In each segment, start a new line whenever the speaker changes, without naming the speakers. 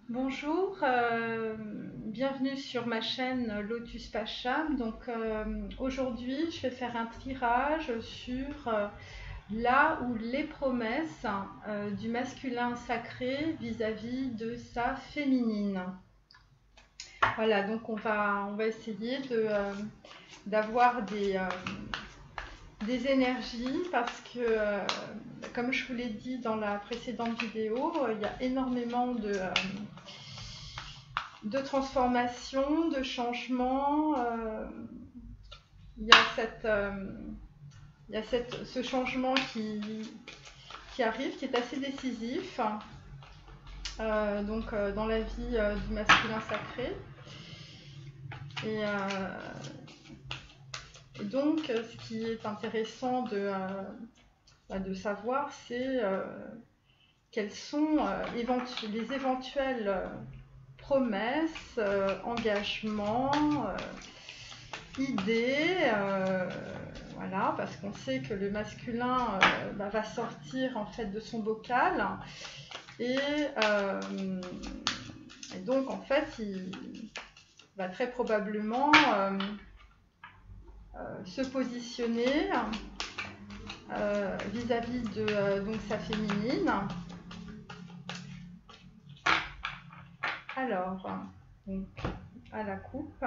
Bonjour, bienvenue sur ma chaîne Lotus Pacham. Aujourd'hui, je vais faire un tirage sur là où les promesses du masculin sacré vis-à-vis de sa féminine. Voilà, donc on va essayer d'avoir des énergies parce que, comme je vous l'ai dit dans la précédente vidéo, il y a énormément de transformation, de changement. Il y a ce changement qui arrive, qui est assez décisif dans la vie du masculin sacré. Et donc, ce qui est intéressant de savoir, c'est quelles sont les éventuelles promesses, engagements, idées, voilà, parce qu'on sait que le masculin va sortir en fait de son bocal et donc en fait il va très probablement se positionner vis-à-vis de donc sa féminine. Alors, donc, à la coupe.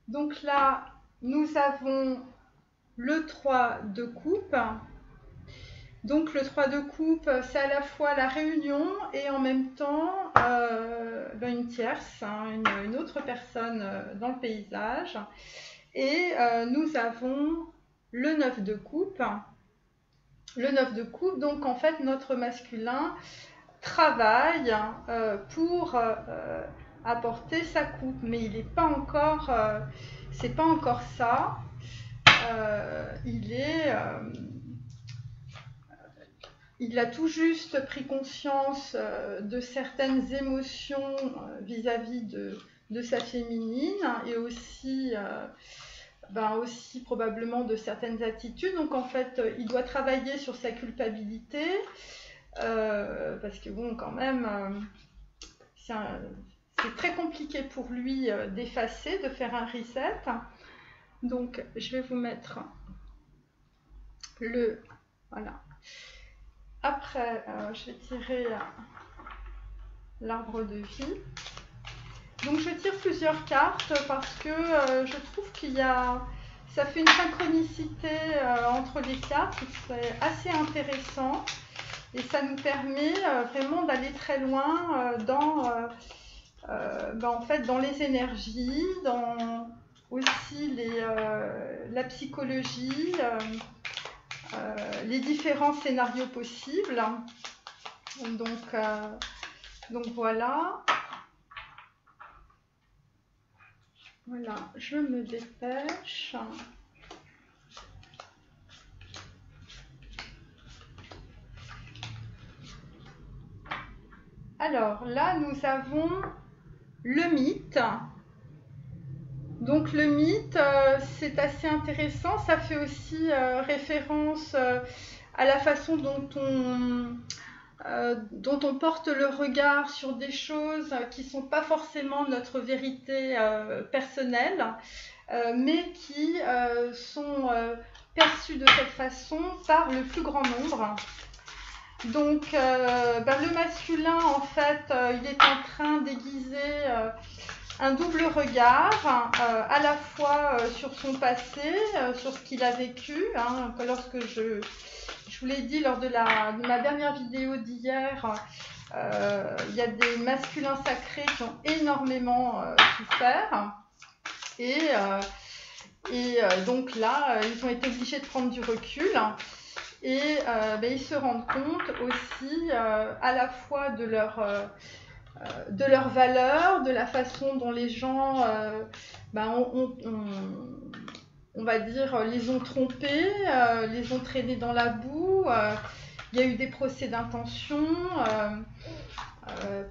Donc là, nous avons le 3 de coupe. Donc le 3 de coupe, c'est à la fois la réunion et en même temps une tierce, une autre personne dans le paysage. Et nous avons le 9 de coupe. Le 9 de coupe, donc en fait notre masculin travaille pour apporter sa coupe, mais il n'est pas encore, c'est pas encore ça. Il a tout juste pris conscience de certaines émotions vis-à-vis de sa féminine et aussi probablement de certaines attitudes. Donc en fait, il doit travailler sur sa culpabilité parce que bon, quand même, c'est très compliqué pour lui d'effacer, de faire un reset. Donc je vais vous mettre voilà. Après, je vais tirer l'arbre de vie. Donc je tire plusieurs cartes parce que je trouve ça fait une synchronicité entre les cartes, c'est assez intéressant et ça nous permet vraiment d'aller très loin en fait, dans les énergies, dans aussi la psychologie, les différents scénarios possibles. Donc voilà. Voilà, je me dépêche. Alors là, nous avons le mythe. Donc le mythe, c'est assez intéressant. Ça fait aussi référence à la façon dont on porte le regard sur des choses qui ne sont pas forcément notre vérité personnelle, mais qui sont perçues de cette façon par le plus grand nombre. Donc le masculin, en fait, il est en train d'aiguiser un double regard, à la fois sur son passé, sur ce qu'il a vécu. Lorsque je vous l'ai dit lors de ma dernière vidéo d'hier, il y a des masculins sacrés qui ont énormément souffert. Et donc là, ils ont été obligés de prendre du recul. Et ils se rendent compte aussi à la fois de leurs valeurs, de la façon dont les gens, on va dire, les ont trompés, les ont traînés dans la boue. Il y a eu des procès d'intention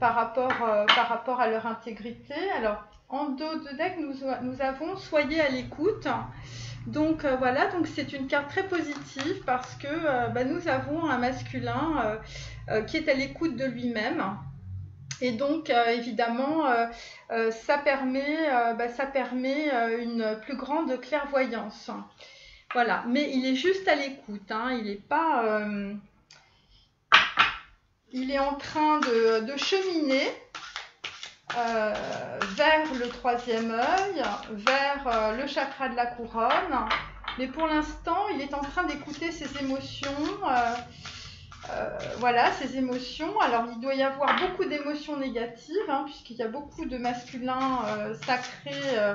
par rapport à leur intégrité. Alors, en dos de deck, nous avons « Soyez à l'écoute ». Donc voilà, donc c'est une carte très positive parce que nous avons un masculin qui est à l'écoute de lui-même. Et donc, évidemment, ça permet une plus grande clairvoyance. Voilà, mais il est juste à l'écoute, hein. Il n'est pas... il est en train de cheminer vers le troisième œil, vers le chakra de la couronne. Mais pour l'instant, il est en train d'écouter ses émotions. Voilà, ces émotions. Alors, il doit y avoir beaucoup d'émotions négatives, hein, puisqu'il y a beaucoup de masculins sacrés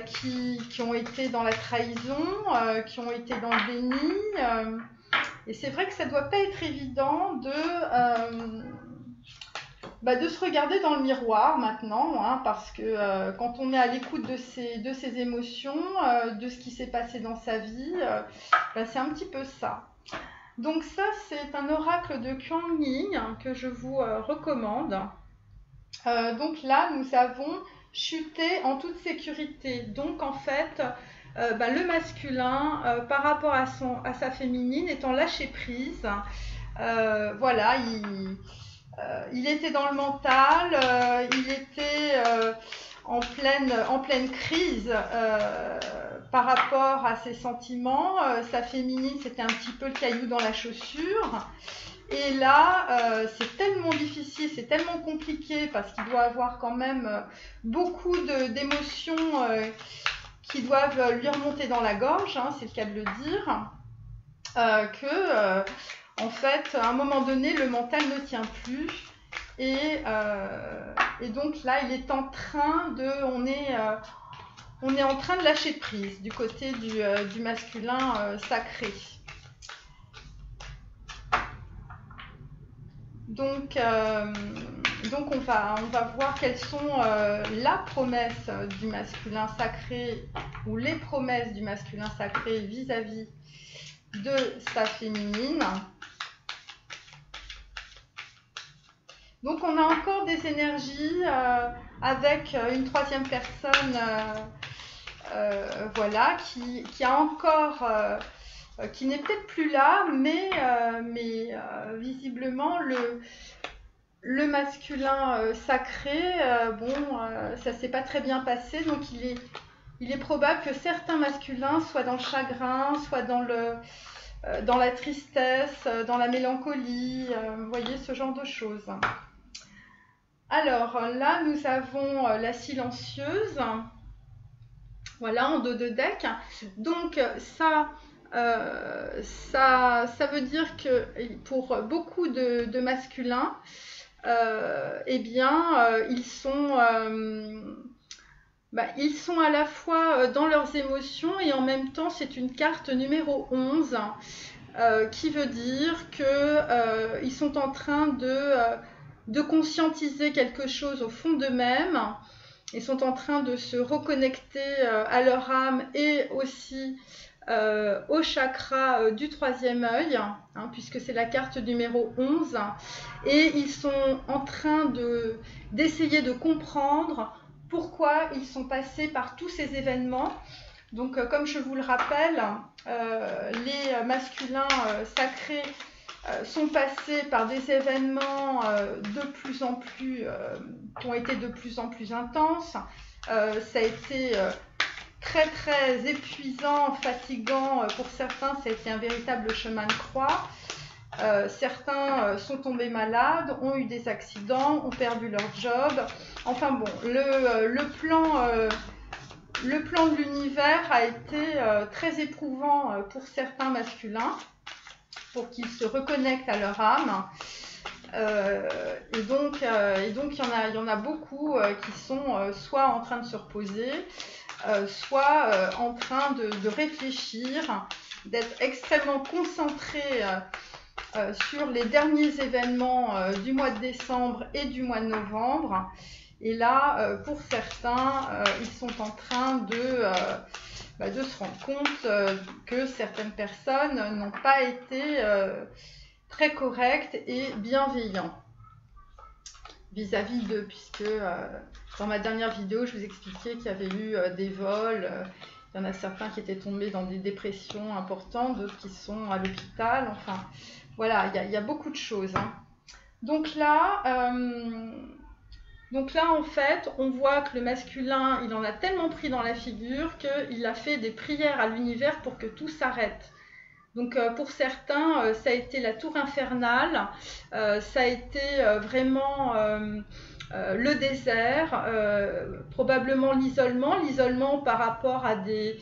qui ont été dans la trahison, qui ont été dans le déni. Et c'est vrai que ça ne doit pas être évident de se regarder dans le miroir maintenant, hein, parce que quand on est à l'écoute de ses émotions, de ce qui s'est passé dans sa vie, c'est un petit peu ça. Donc ça, c'est un oracle de Kuan Yin que je vous recommande. Donc là, nous avons chuté en toute sécurité. Donc en fait, le masculin, par rapport à sa féminine, est en lâcher prise. Voilà, il était dans le mental, il était en pleine crise par rapport à ses sentiments. Sa féminine, c'était un petit peu le caillou dans la chaussure. Et là, c'est tellement difficile, c'est tellement compliqué parce qu'il doit avoir quand même beaucoup d'émotions qui doivent lui remonter dans la gorge, hein, c'est le cas de le dire, en fait, à un moment donné, le mental ne tient plus. Et donc là, il est en train on est en train de lâcher prise du côté du masculin sacré. Donc on va voir quelles sont la promesse du masculin sacré ou les promesses du masculin sacré vis-à-vis de sa féminine. Donc on a encore des énergies avec une troisième personne voilà, qui a encore... qui n'est peut-être plus là, mais visiblement le masculin sacré, ça s'est pas très bien passé, donc il est probable que certains masculins soient dans le chagrin, soient dans la tristesse, dans la mélancolie, vous voyez, ce genre de choses. Alors là, nous avons la silencieuse, voilà, en dos de deck. Donc ça veut dire que pour beaucoup de masculins, ils sont à la fois dans leurs émotions et en même temps, c'est une carte numéro 11 qui veut dire qu'ils sont en train de conscientiser quelque chose au fond d'eux-mêmes. Ils sont en train de se reconnecter à leur âme et aussi au chakra du troisième œil, hein, puisque c'est la carte numéro 11. Et ils sont en train d'essayer de comprendre pourquoi ils sont passés par tous ces événements. Donc, comme je vous le rappelle, les masculins sacrés sont passés par des événements qui ont été de plus en plus intenses. Ça a été très très épuisant, fatigant pour certains. Ça a été un véritable chemin de croix. Certains sont tombés malades, ont eu des accidents, ont perdu leur job. Enfin bon, le plan de l'univers a été très éprouvant pour certains masculins, pour qu'ils se reconnectent à leur âme. Et donc il y en a beaucoup qui sont soit en train de se reposer, soit en train de réfléchir, d'être extrêmement concentrés sur les derniers événements du mois de décembre et du mois de novembre. Et là, pour certains, ils sont en train de se rendre compte que certaines personnes n'ont pas été très correctes et bienveillants vis-à-vis d'eux, puisque dans ma dernière vidéo, je vous expliquais qu'il y avait eu des vols. Il y en a certains qui étaient tombés dans des dépressions importantes, d'autres qui sont à l'hôpital. Enfin, voilà, il y a beaucoup de choses, hein. Donc là, Donc là, en fait, on voit que le masculin, il en a tellement pris dans la figure qu'il a fait des prières à l'univers pour que tout s'arrête. Donc pour certains, ça a été la tour infernale, ça a été vraiment le désert, probablement l'isolement par rapport à des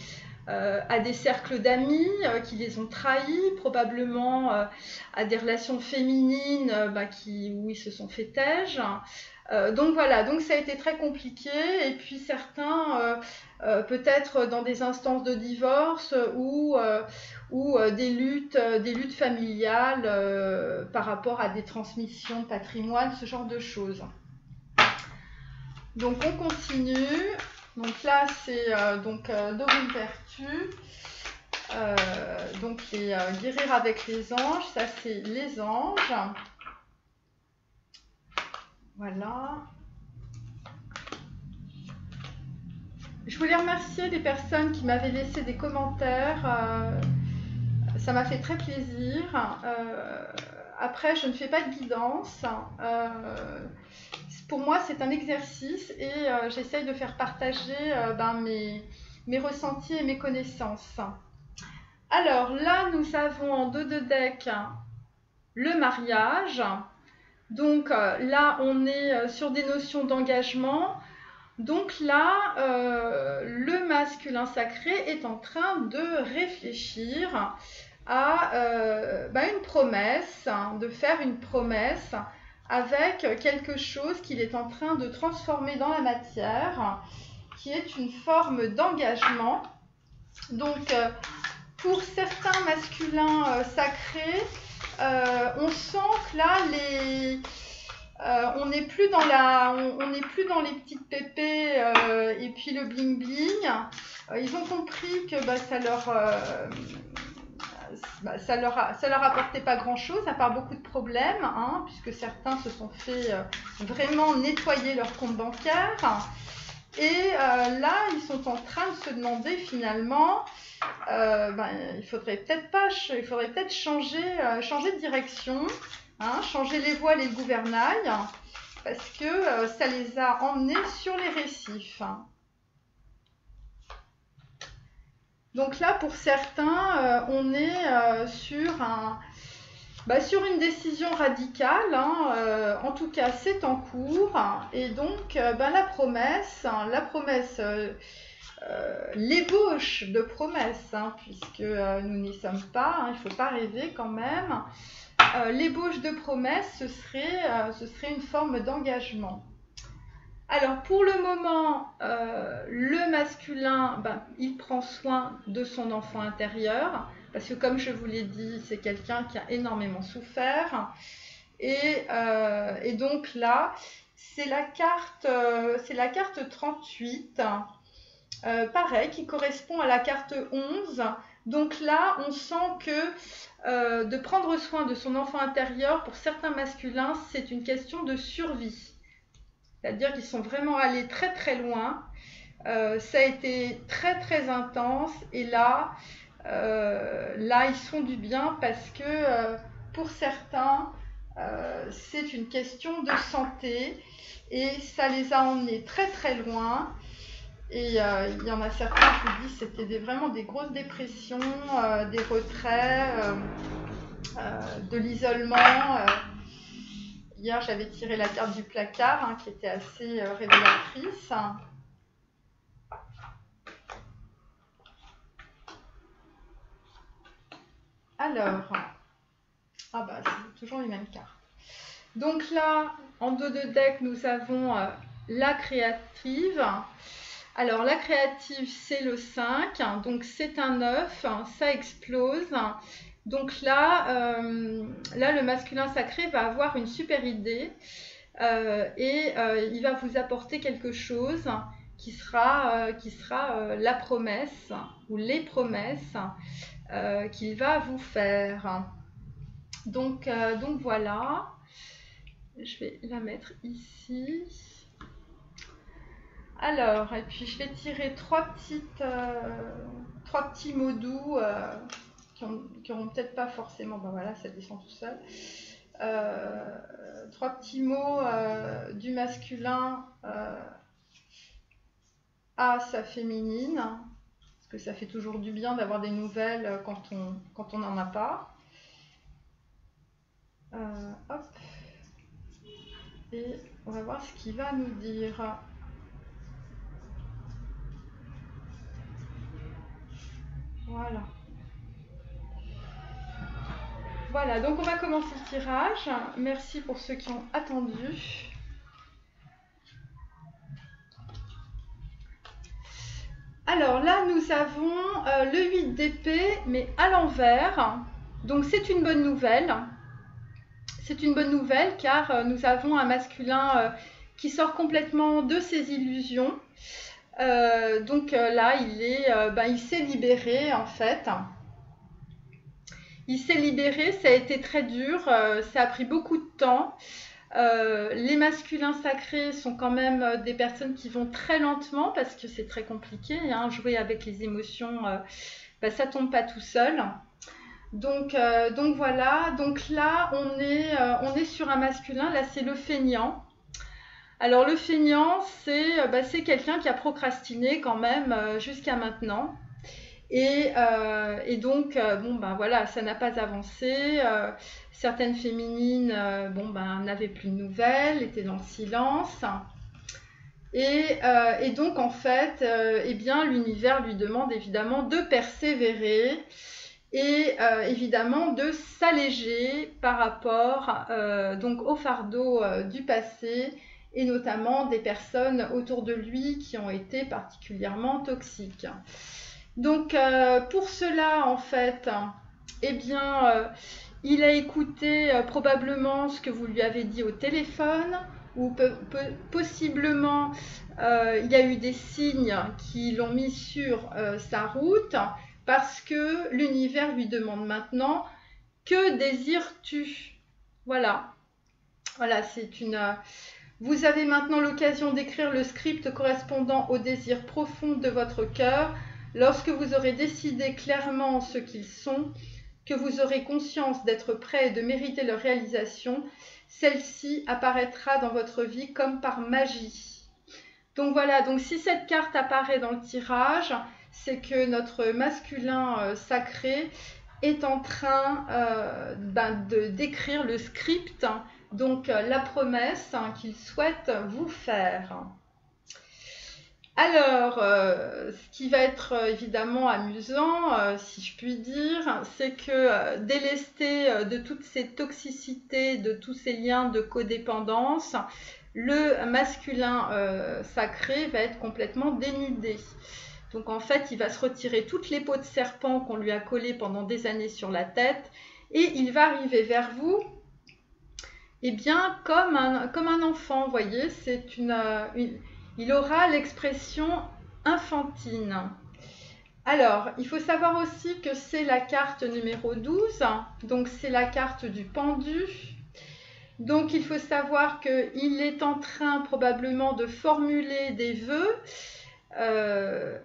cercles d'amis qui les ont trahis, probablement à des relations féminines où ils se sont fait têche. Donc voilà, donc ça a été très compliqué, et puis certains peut-être dans des instances de divorce ou des luttes familiales par rapport à des transmissions de patrimoine, ce genre de choses. Donc on continue. Donc là c'est Dorine Vertu. Donc les guérir avec les anges, ça c'est les anges. Voilà. Je voulais remercier les personnes qui m'avaient laissé des commentaires. Ça m'a fait très plaisir. Après, je ne fais pas de guidance. Pour moi, c'est un exercice et j'essaye de faire partager mes ressentis et mes connaissances. Alors là, nous avons en dos de deck le mariage. Donc là, on est sur des notions d'engagement. Donc là, le masculin sacré est en train de réfléchir à une promesse, de faire une promesse avec quelque chose qu'il est en train de transformer dans la matière, qui est une forme d'engagement. Donc, pour certains masculins sacrés, on sent que là, on n'est plus dans les petites pépées et puis le bling bling. Ils ont compris que ça leur apportait pas grand chose, à part beaucoup de problèmes, puisque certains se sont fait vraiment nettoyer leur compte bancaire. Et là, ils sont en train de se demander finalement, il faudrait peut-être changer de direction, changer les voiles et le gouvernail, parce que ça les a emmenés sur les récifs. Donc là, pour certains, on est sur une décision radicale. En tout cas, c'est en cours. Et donc, la promesse, l'ébauche de promesse, puisque nous n'y sommes pas, il ne faut pas rêver quand même. L'ébauche de promesse, ce serait une forme d'engagement. Alors pour le moment, le masculin, il prend soin de son enfant intérieur, parce que comme je vous l'ai dit, c'est quelqu'un qui a énormément souffert. Et donc là, c'est la carte 38, pareil, qui correspond à la carte 11. Donc là, on sent que de prendre soin de son enfant intérieur, pour certains masculins, c'est une question de survie. C'est-à-dire qu'ils sont vraiment allés très très loin. Ça a été très très intense. Et là, ils font du bien parce que pour certains, c'est une question de santé. Et ça les a emmenés très très loin. Et il y en a certains, je vous dis, c'était vraiment des grosses dépressions, des retraits, de l'isolement. Hier, j'avais tiré la carte du placard, qui était assez révélatrice. Alors, c'est toujours les mêmes cartes. Donc là, en dos de deck, nous avons la créative. Alors, la créative, c'est le 5, donc c'est un 9, ça explose. Donc là, le masculin sacré va avoir une super idée et il va vous apporter quelque chose qui sera la promesse ou les promesses qu'il va vous faire. Donc voilà, je vais la mettre ici. Alors, et puis je vais tirer trois petits mots doux qui n'auront peut-être pas forcément, voilà, ça descend tout seul. trois petits mots du masculin à sa féminine, parce que ça fait toujours du bien d'avoir des nouvelles quand on n'en a pas. Hop. Et on va voir ce qu'il va nous dire. Voilà. Voilà, donc on va commencer le tirage. Merci pour ceux qui ont attendu. Alors là, nous avons le 8 d'épée, mais à l'envers. Donc c'est une bonne nouvelle. C'est une bonne nouvelle car nous avons un masculin qui sort complètement de ses illusions. Donc là, il s'est libéré en fait. Il s'est libéré, ça a été très dur, ça a pris beaucoup de temps. Les masculins sacrés sont quand même des personnes qui vont très lentement parce que c'est très compliqué, hein, jouer avec les émotions, ça tombe pas tout seul. Donc voilà, donc là on est sur un masculin, là c'est le feignant. Alors le feignant c'est quelqu'un qui a procrastiné quand même jusqu'à maintenant. Et donc, voilà, ça n'a pas avancé. Certaines féminines, n'avaient plus de nouvelles, étaient dans le silence. Et donc, en fait, l'univers lui demande évidemment de persévérer et évidemment de s'alléger par rapport donc au fardeau du passé et notamment des personnes autour de lui qui ont été particulièrement toxiques. Donc pour cela en fait, il a écouté probablement ce que vous lui avez dit au téléphone ou possiblement il y a eu des signes qui l'ont mis sur sa route parce que l'univers lui demande maintenant que désires-tu? Voilà, vous avez maintenant l'occasion d'écrire le script correspondant aux désirs profonds de votre cœur. Lorsque vous aurez décidé clairement ce qu'ils sont, que vous aurez conscience d'être prêt et de mériter leur réalisation, celle-ci apparaîtra dans votre vie comme par magie. Donc voilà, donc si cette carte apparaît dans le tirage, c'est que notre masculin sacré est en train d'écrire le script, donc la promesse qu'il souhaite vous faire. Alors, ce qui va être évidemment amusant, si je puis dire, c'est que délesté de toutes ces toxicités, de tous ces liens de codépendance, le masculin sacré va être complètement dénudé. Donc en fait, il va se retirer toutes les peaux de serpent qu'on lui a collées pendant des années sur la tête et il va arriver vers vous comme un enfant, vous voyez, il aura l'expression infantine. Alors, il faut savoir aussi que c'est la carte numéro 12, donc c'est la carte du pendu. Donc, il faut savoir qu'il est en train probablement de formuler des vœux,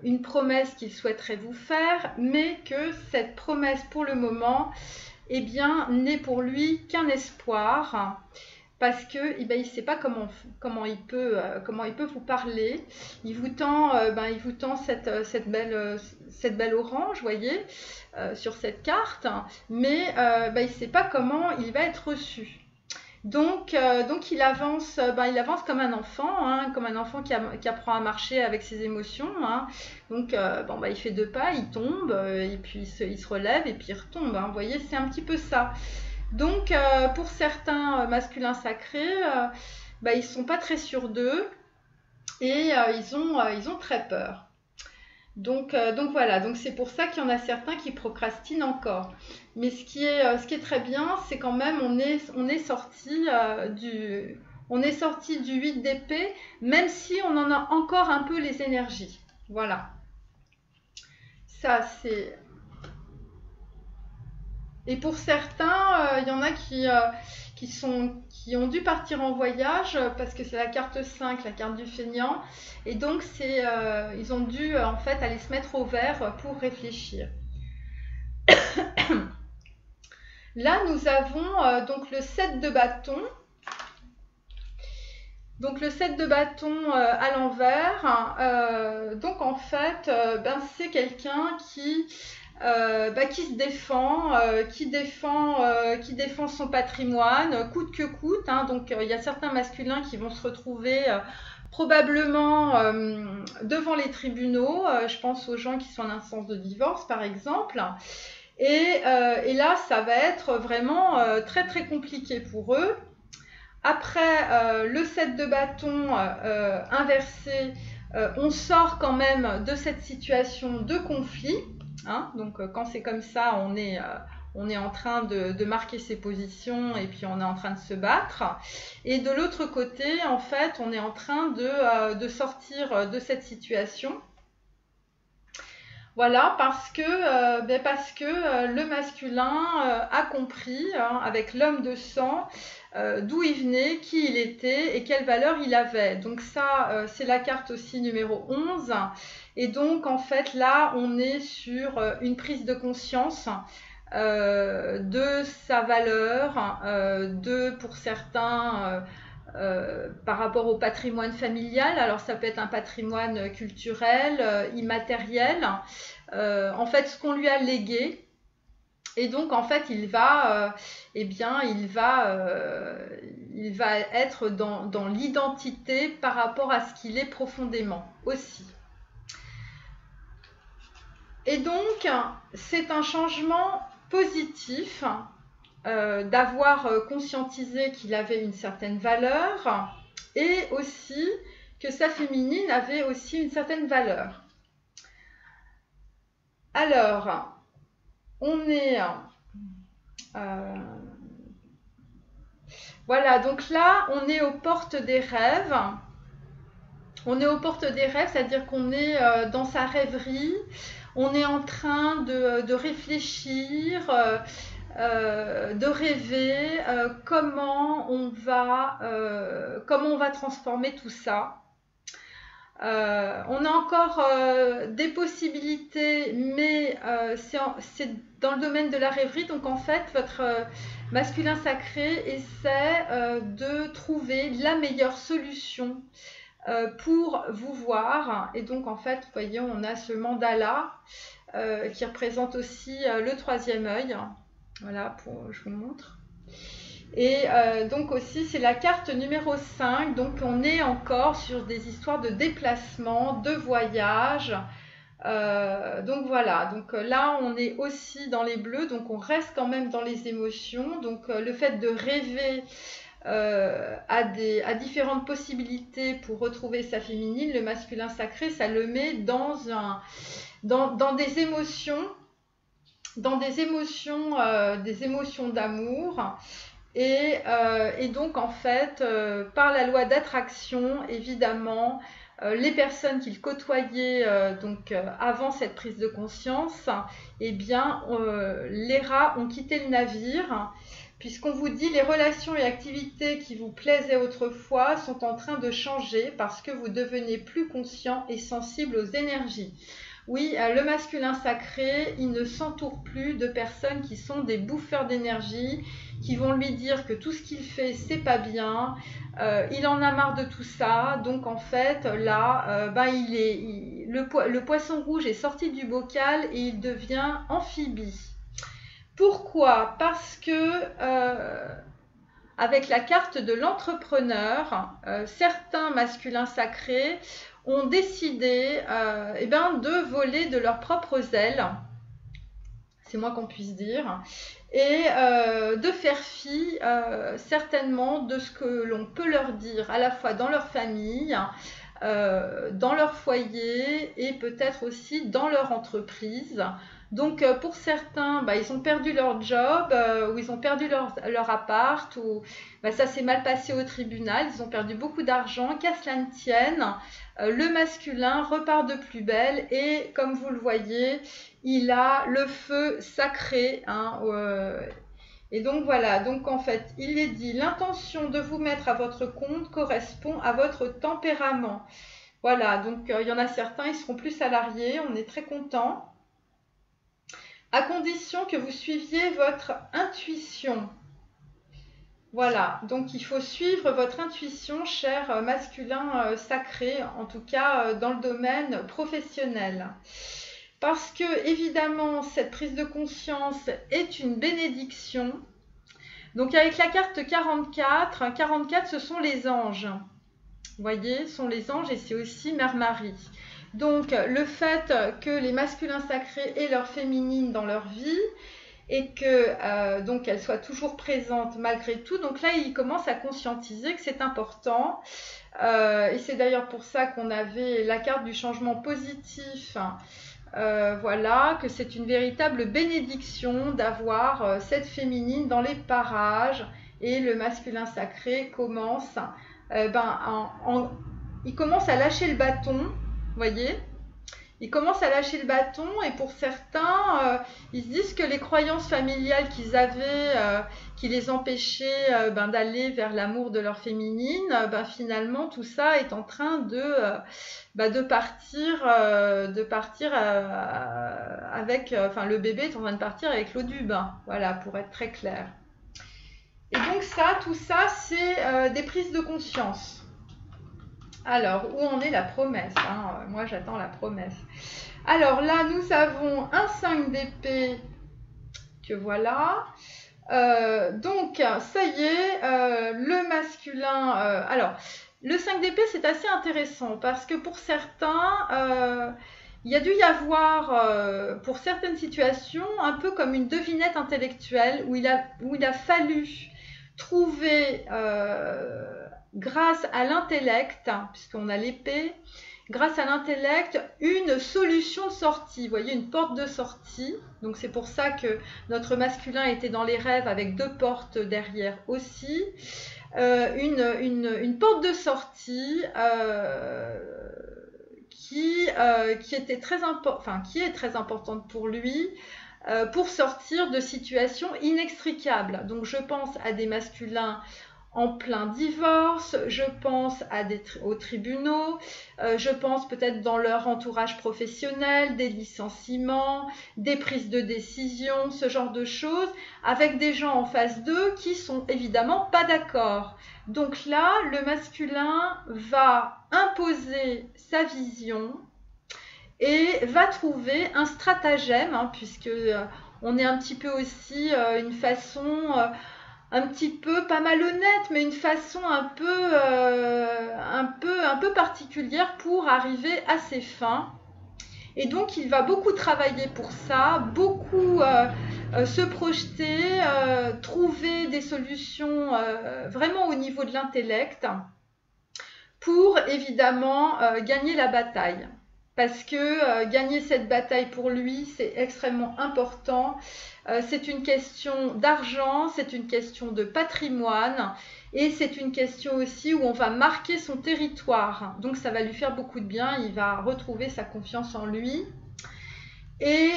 une promesse qu'il souhaiterait vous faire, mais que cette promesse, pour le moment, n'est pour lui qu'un espoir. Parce que il ne sait pas comment il peut vous parler. Il vous tend, cette belle orange, voyez, sur cette carte, mais il ne sait pas comment il va être reçu. Donc il avance comme un enfant, hein, comme un enfant qui apprend à marcher avec ses émotions. Hein. Donc il fait 2 pas, il tombe, et puis il se relève et puis il retombe. Hein. Vous voyez, c'est un petit peu ça. Donc, pour certains masculins sacrés, ils ne sont pas très sûrs d'eux et ils ont très peur. Donc voilà, donc c'est pour ça qu'il y en a certains qui procrastinent encore. Mais ce qui est très bien, c'est quand même on est sorti du 8 d'épée, même si on en a encore un peu les énergies. Voilà. Ça, c'est... Et pour certains, il y en a qui ont dû partir en voyage parce que c'est la carte 5, la carte du feignant. Et donc, ils ont dû en fait aller se mettre au vert pour réfléchir. Là, nous avons donc le 7 de bâton. Donc le 7 de bâton à l'envers, donc en fait, c'est quelqu'un qui se défend, qui défend son patrimoine coûte que coûte. Hein. Donc il y a certains masculins qui vont se retrouver probablement devant les tribunaux. Je pense aux gens qui sont en instance de divorce, par exemple. Et là, ça va être vraiment très très compliqué pour eux. Après le 7 de bâton inversé, on sort quand même de cette situation de conflit. Hein. Donc quand c'est comme ça, on est en train de marquer ses positions et puis on est en train de se battre. Et de l'autre côté, en fait, on est en train de sortir de cette situation. Voilà, parce que le masculin a compris, hein, avec l'homme de sang, d'où il venait, qui il était et quelle valeur il avait. Donc ça, c'est la carte aussi numéro 11. Et donc, en fait, là, on est sur une prise de conscience de sa valeur, pour certains... par rapport au patrimoine familial. Alors ça peut être un patrimoine culturel, immatériel, en fait ce qu'on lui a légué. Et donc en fait il va être dans l'identité par rapport à ce qu'il est profondément aussi. Et donc c'est un changement positif, d'avoir conscientisé qu'il avait une certaine valeur et aussi que sa féminine avait aussi une certaine valeur. Alors, on est... voilà, donc là, on est aux portes des rêves. On est aux portes des rêves, c'est-à-dire qu'on est dans sa rêverie. On est en train de réfléchir... de rêver comment on va transformer tout ça. On a encore des possibilités, mais c'est dans le domaine de la rêverie. Donc en fait, votre masculin sacré essaie de trouver la meilleure solution pour vous voir. Et donc en fait, vous voyez, on a ce mandala qui représente aussi le troisième œil. Voilà, je vous montre. Et donc aussi, c'est la carte numéro 5. Donc on est encore sur des histoires de déplacement, de voyage. Donc voilà, donc là on est aussi dans les bleus, donc on reste quand même dans les émotions. Donc le fait de rêver à différentes possibilités pour retrouver sa féminine, le masculin sacré, ça le met dans des émotions. Des émotions d'amour et donc en fait par la loi d'attraction évidemment les personnes qu'il côtoyait avant cette prise de conscience, les rats ont quitté le navire, puisqu'on vous dit les relations et activités qui vous plaisaient autrefois sont en train de changer parce que vous devenez plus conscient et sensible aux énergies. Oui, le masculin sacré, il ne s'entoure plus de personnes qui sont des bouffeurs d'énergie, qui vont lui dire que tout ce qu'il fait, c'est pas bien, il en a marre de tout ça. Donc en fait, là, le poisson rouge est sorti du bocal et il devient amphibie. Pourquoi ? Parce que avec la carte de l'entrepreneur, certains masculins sacrés ont décidé de voler de leurs propres ailes, c'est moins qu'on puisse dire, et de faire fi certainement de ce que l'on peut leur dire à la fois dans leur famille, dans leur foyer et peut-être aussi dans leur entreprise. Donc pour certains, ils ont perdu leur job ou ils ont perdu leur appart ou ça s'est mal passé au tribunal, ils ont perdu beaucoup d'argent, qu'à cela ne tienne, le masculin repart de plus belle et comme vous le voyez, il a le feu sacré. Et donc voilà, donc en fait, il est dit, l'intention de vous mettre à votre compte correspond à votre tempérament. Voilà, donc il y en a certains, ils seront plus salariés, on est très contents. à condition que vous suiviez votre intuition. Voilà, donc il faut suivre votre intuition, cher masculin sacré, en tout cas dans le domaine professionnel. Parce que, évidemment, cette prise de conscience est une bénédiction. Donc avec la carte 44, 44 ce sont les anges. Vous voyez, ce sont les anges et c'est aussi Mère Marie. Donc le fait que les masculins sacrés aient leur féminine dans leur vie et que donc elles soient toujours présentes malgré tout. Donc là, ils commencent à conscientiser que c'est important. Et c'est d'ailleurs pour ça qu'on avait la carte du changement positif. Voilà, que c'est une véritable bénédiction d'avoir cette féminine dans les parages et le masculin sacré commence, il commence à lâcher le bâton, vous voyez, il commence à lâcher le bâton et pour certains, ils se disent que les croyances familiales qu'ils avaient, qui les empêchaient d'aller vers l'amour de leur féminine, finalement tout ça est en train de partir avec, le bébé est en train de partir avec l'eau du bain, voilà, pour être très clair. Et donc tout ça, c'est des prises de conscience. Alors, où en est la promesse, hein? Moi, j'attends la promesse. Alors là, nous avons un 5 d'épée que voilà. Donc, ça y est, le masculin... alors, le 5 d'épée, c'est assez intéressant parce que pour certains, il y a dû y avoir, pour certaines situations, un peu comme une devinette intellectuelle où il a fallu trouver... grâce à l'intellect, puisqu'on a l'épée, grâce à l'intellect, une solution de sortie. Vous voyez, une porte de sortie. Donc c'est pour ça que notre masculin était dans les rêves avec 2 portes derrière aussi. Une porte de sortie qui est très importante pour lui. Pour sortir de situations inextricables. Donc je pense à des masculins en plein divorce, je pense aux tribunaux, je pense peut-être dans leur entourage professionnel, des licenciements, des prises de décision, ce genre de choses, avec des gens en face d'eux qui sont évidemment pas d'accord. Donc là, le masculin va imposer sa vision et va trouver un stratagème, puisque on est un petit peu aussi une façon... un petit peu, pas malhonnête, mais une façon un peu particulière pour arriver à ses fins. Et donc, il va beaucoup travailler pour ça, beaucoup se projeter, trouver des solutions vraiment au niveau de l'intellect pour, évidemment, gagner la bataille. Parce que gagner cette bataille pour lui, c'est extrêmement important. C'est une question d'argent, c'est une question de patrimoine et c'est une question aussi où on va marquer son territoire. Donc ça va lui faire beaucoup de bien, il va retrouver sa confiance en lui. Et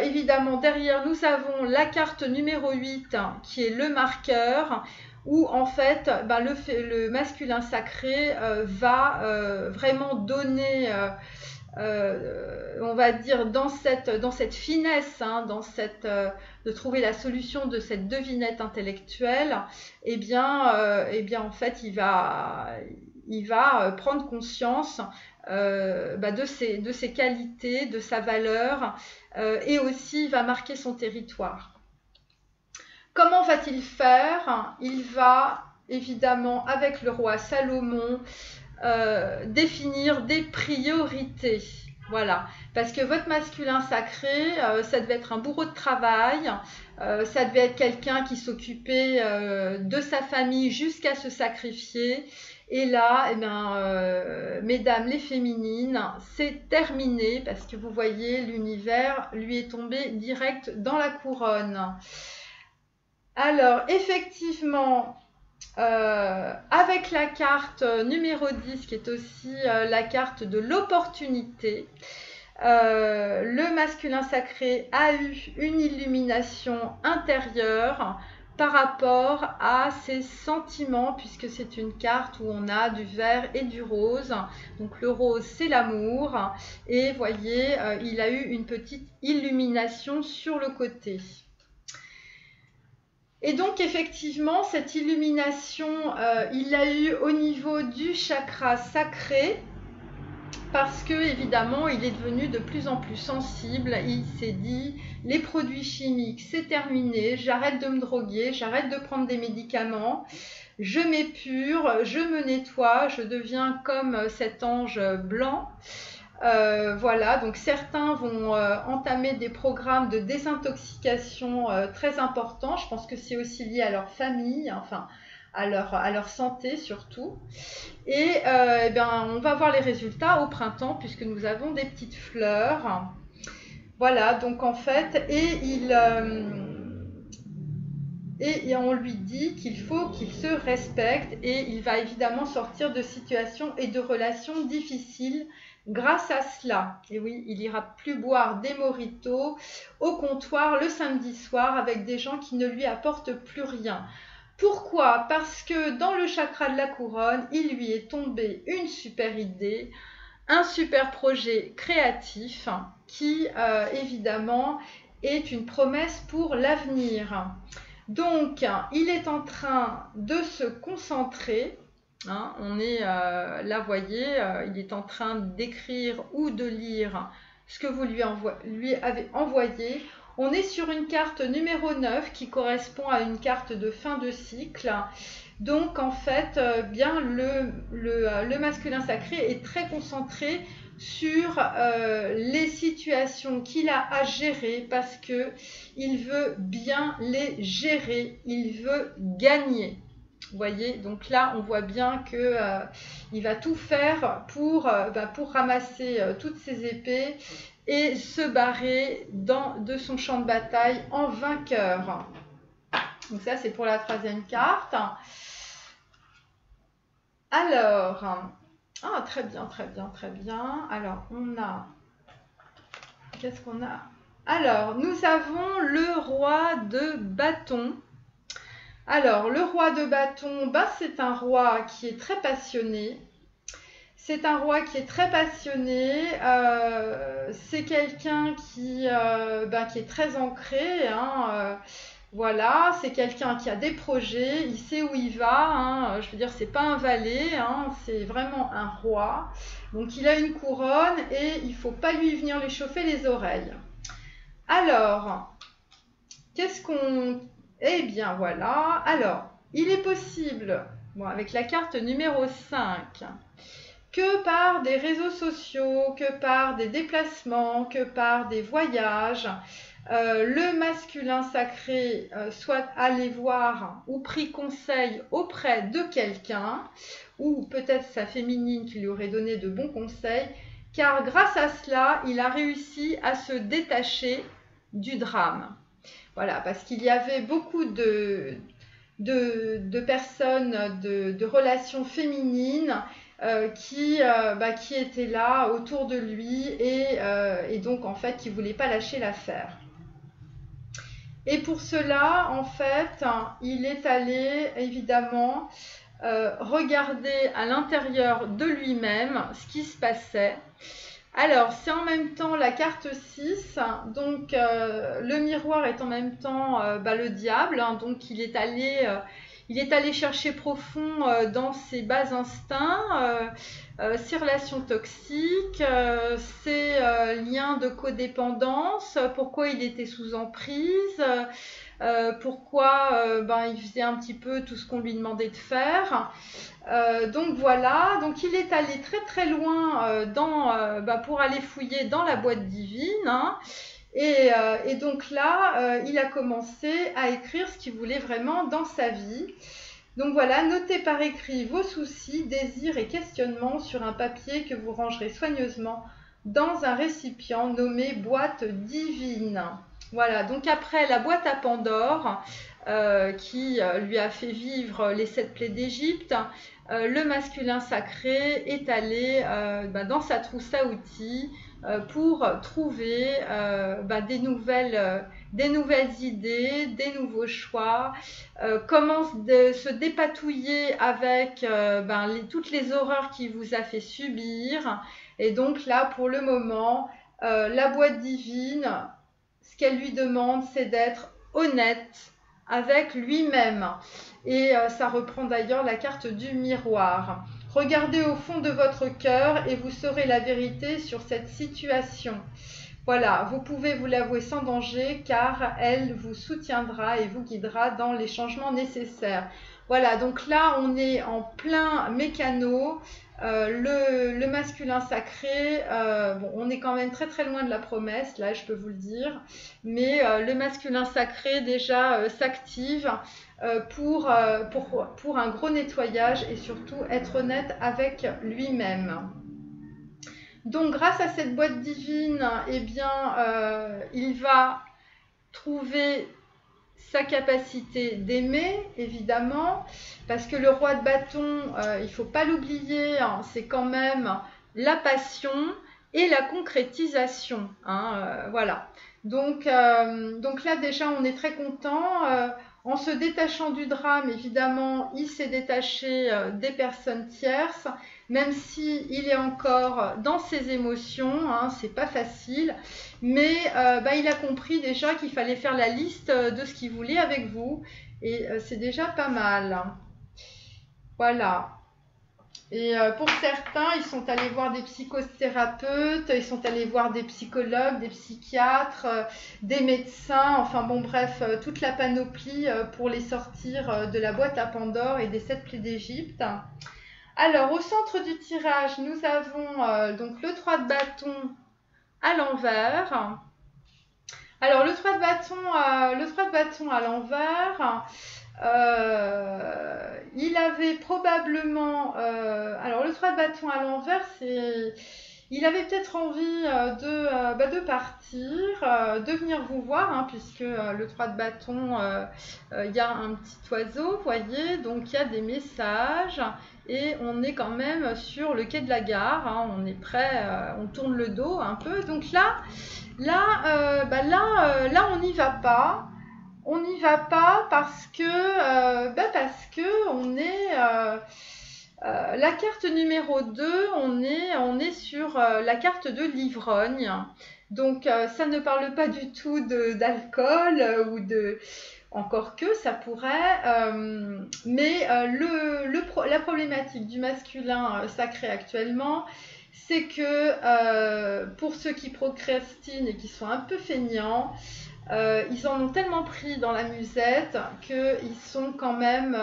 évidemment, derrière, nous avons la carte numéro 8 qui est le marqueur où en fait le masculin sacré va vraiment donner... on va dire dans cette finesse, de trouver la solution de cette devinette intellectuelle, eh bien en fait il va prendre conscience de ses qualités, de sa valeur, et aussi il va marquer son territoire. Comment va-t-il faire? Il va évidemment avec le roi Salomon définir des priorités. Voilà, parce que votre masculin sacré, ça devait être un bourreau de travail, ça devait être quelqu'un qui s'occupait de sa famille jusqu'à se sacrifier. Et là, mesdames les féminines, c'est terminé parce que vous voyez, l'univers lui est tombé direct dans la couronne. Alors, effectivement... avec la carte numéro 10 qui est aussi la carte de l'opportunité, le masculin sacré a eu une illumination intérieure par rapport à ses sentiments, puisque c'est une carte où on a du vert et du rose. Donc le rose, c'est l'amour. Et voyez, il a eu une petite illumination sur le côté. Et donc effectivement, cette illumination, il l'a eu au niveau du chakra sacré, parce que évidemment, il est devenu de plus en plus sensible. Il s'est dit, les produits chimiques, c'est terminé, j'arrête de me droguer, j'arrête de prendre des médicaments, je m'épure, je me nettoie, je deviens comme cet ange blanc. Voilà, donc certains vont entamer des programmes de désintoxication très importants. Je pense que c'est aussi lié à leur famille, enfin à leur santé surtout. Et eh bien, on va voir les résultats au printemps puisque nous avons des petites fleurs. Voilà, donc en fait, et on lui dit qu'il faut qu'il se respecte et il va évidemment sortir de situations et de relations difficiles grâce à cela. Et oui, il ira plus boire des mojitos au comptoir le samedi soir avec des gens qui ne lui apportent plus rien. Pourquoi? Parce que dans le chakra de la couronne, il lui est tombé une super idée, un super projet créatif qui, évidemment, est une promesse pour l'avenir. Donc, il est en train de se concentrer. Hein, on est là, vous voyez, il est en train d'écrire ou de lire ce que vous lui avez envoyé. On est sur une carte numéro 9 qui correspond à une carte de fin de cycle. Donc, en fait, bien le masculin sacré est très concentré sur les situations qu'il a à gérer parce que il veut bien les gérer, il veut gagner. Vous voyez, donc là, on voit bien que il va tout faire pour ramasser toutes ses épées et se barrer de son champ de bataille en vainqueur. Donc ça, c'est pour la troisième carte. Alors, très bien, très bien, très bien. Alors, qu'est-ce qu'on a? Alors, nous avons le roi de bâton. Alors, le roi de bâton, c'est un roi qui est très passionné. C'est un roi qui est très passionné. C'est quelqu'un qui est très ancré. Voilà, c'est quelqu'un qui a des projets, il sait où il va. Hein, je veux dire, c'est pas un valet, c'est vraiment un roi. Donc, il a une couronne et il faut pas lui venir lui chauffer les oreilles. Alors, eh bien, voilà. Alors, il est possible, avec la carte numéro 5, que par des réseaux sociaux, que par des déplacements, que par des voyages, le masculin sacré soit allé voir ou pris conseil auprès de quelqu'un, ou peut-être sa féminine qui lui aurait donné de bons conseils, car grâce à cela, il a réussi à se détacher du drame. Voilà, parce qu'il y avait beaucoup de personnes, de relations féminines qui étaient là autour de lui et donc en fait qui ne voulaient pas lâcher l'affaire. Et pour cela, en fait, il est allé évidemment regarder à l'intérieur de lui-même ce qui se passait. Alors, c'est en même temps la carte 6, donc le miroir est en même temps le diable, donc il est allé chercher profond dans ses bas instincts, ses relations toxiques, ses liens de codépendance, pourquoi il était sous emprise, pourquoi il faisait un petit peu tout ce qu'on lui demandait de faire. Donc voilà, donc il est allé très très loin pour aller fouiller dans la boîte divine. Et donc là, il a commencé à écrire ce qu'il voulait vraiment dans sa vie. Donc voilà, notez par écrit vos soucis, désirs et questionnements sur un papier que vous rangerez soigneusement dans un récipient nommé boîte divine. Voilà, donc après la boîte à Pandore, qui lui a fait vivre les 7 plaies d'Égypte, le masculin sacré est allé dans sa trousse à outils pour trouver des nouvelles des nouvelles idées, des nouveaux choix, commence de se dépatouiller avec toutes les horreurs qu'il vous a fait subir. Et donc là, pour le moment, la boîte divine, ce qu'elle lui demande, c'est d'être honnête avec lui-même. Et ça reprend d'ailleurs la carte du miroir. Regardez au fond de votre cœur et vous saurez la vérité sur cette situation. Voilà, vous pouvez vous l'avouer sans danger car elle vous soutiendra et vous guidera dans les changements nécessaires. Voilà, donc là on est en plein mécano. Le masculin sacré, bon, on est quand même très très loin de la promesse, là je peux vous le dire, mais le masculin sacré déjà s'active pour un gros nettoyage et surtout être honnête avec lui-même. Donc grâce à cette boîte divine, eh bien, il va trouver sa capacité d'aimer, évidemment, parce que le roi de bâton, il ne faut pas l'oublier, hein, c'est quand même la passion et la concrétisation. Hein, voilà. Donc là, déjà, on est très content. En se détachant du drame, évidemment, il s'est détaché des personnes tierces, même s'il est encore dans ses émotions, hein, c'est pas facile, mais il a compris déjà qu'il fallait faire la liste de ce qu'il voulait avec vous, et c'est déjà pas mal. Voilà. Et pour certains, ils sont allés voir des psychothérapeutes, ils sont allés voir des psychologues, des psychiatres, des médecins, enfin bon bref, toute la panoplie pour les sortir de la boîte à Pandore et des 7 plaies d'Égypte. Alors au centre du tirage, nous avons donc le 3 de bâton à l'envers. Alors le 3 de bâton à l'envers, il avait probablement, alors le 3 de bâton à l'envers, il avait peut-être envie de partir, de venir vous voir, hein, puisque le 3 de bâton, il y a un petit oiseau, vous voyez, donc il y a des messages, et on est quand même sur le quai de la gare, hein, on est prêt, on tourne le dos un peu, donc là on n'y va pas. On n'y va pas parce que on est la carte numéro 2, on est sur la carte de l'ivrogne. Donc ça ne parle pas du tout d'alcool ou de... Encore que ça pourrait, mais la problématique du masculin sacré actuellement, c'est que pour ceux qui procrastinent et qui sont un peu feignants, ils en ont tellement pris dans la musette qu'ils sont quand même,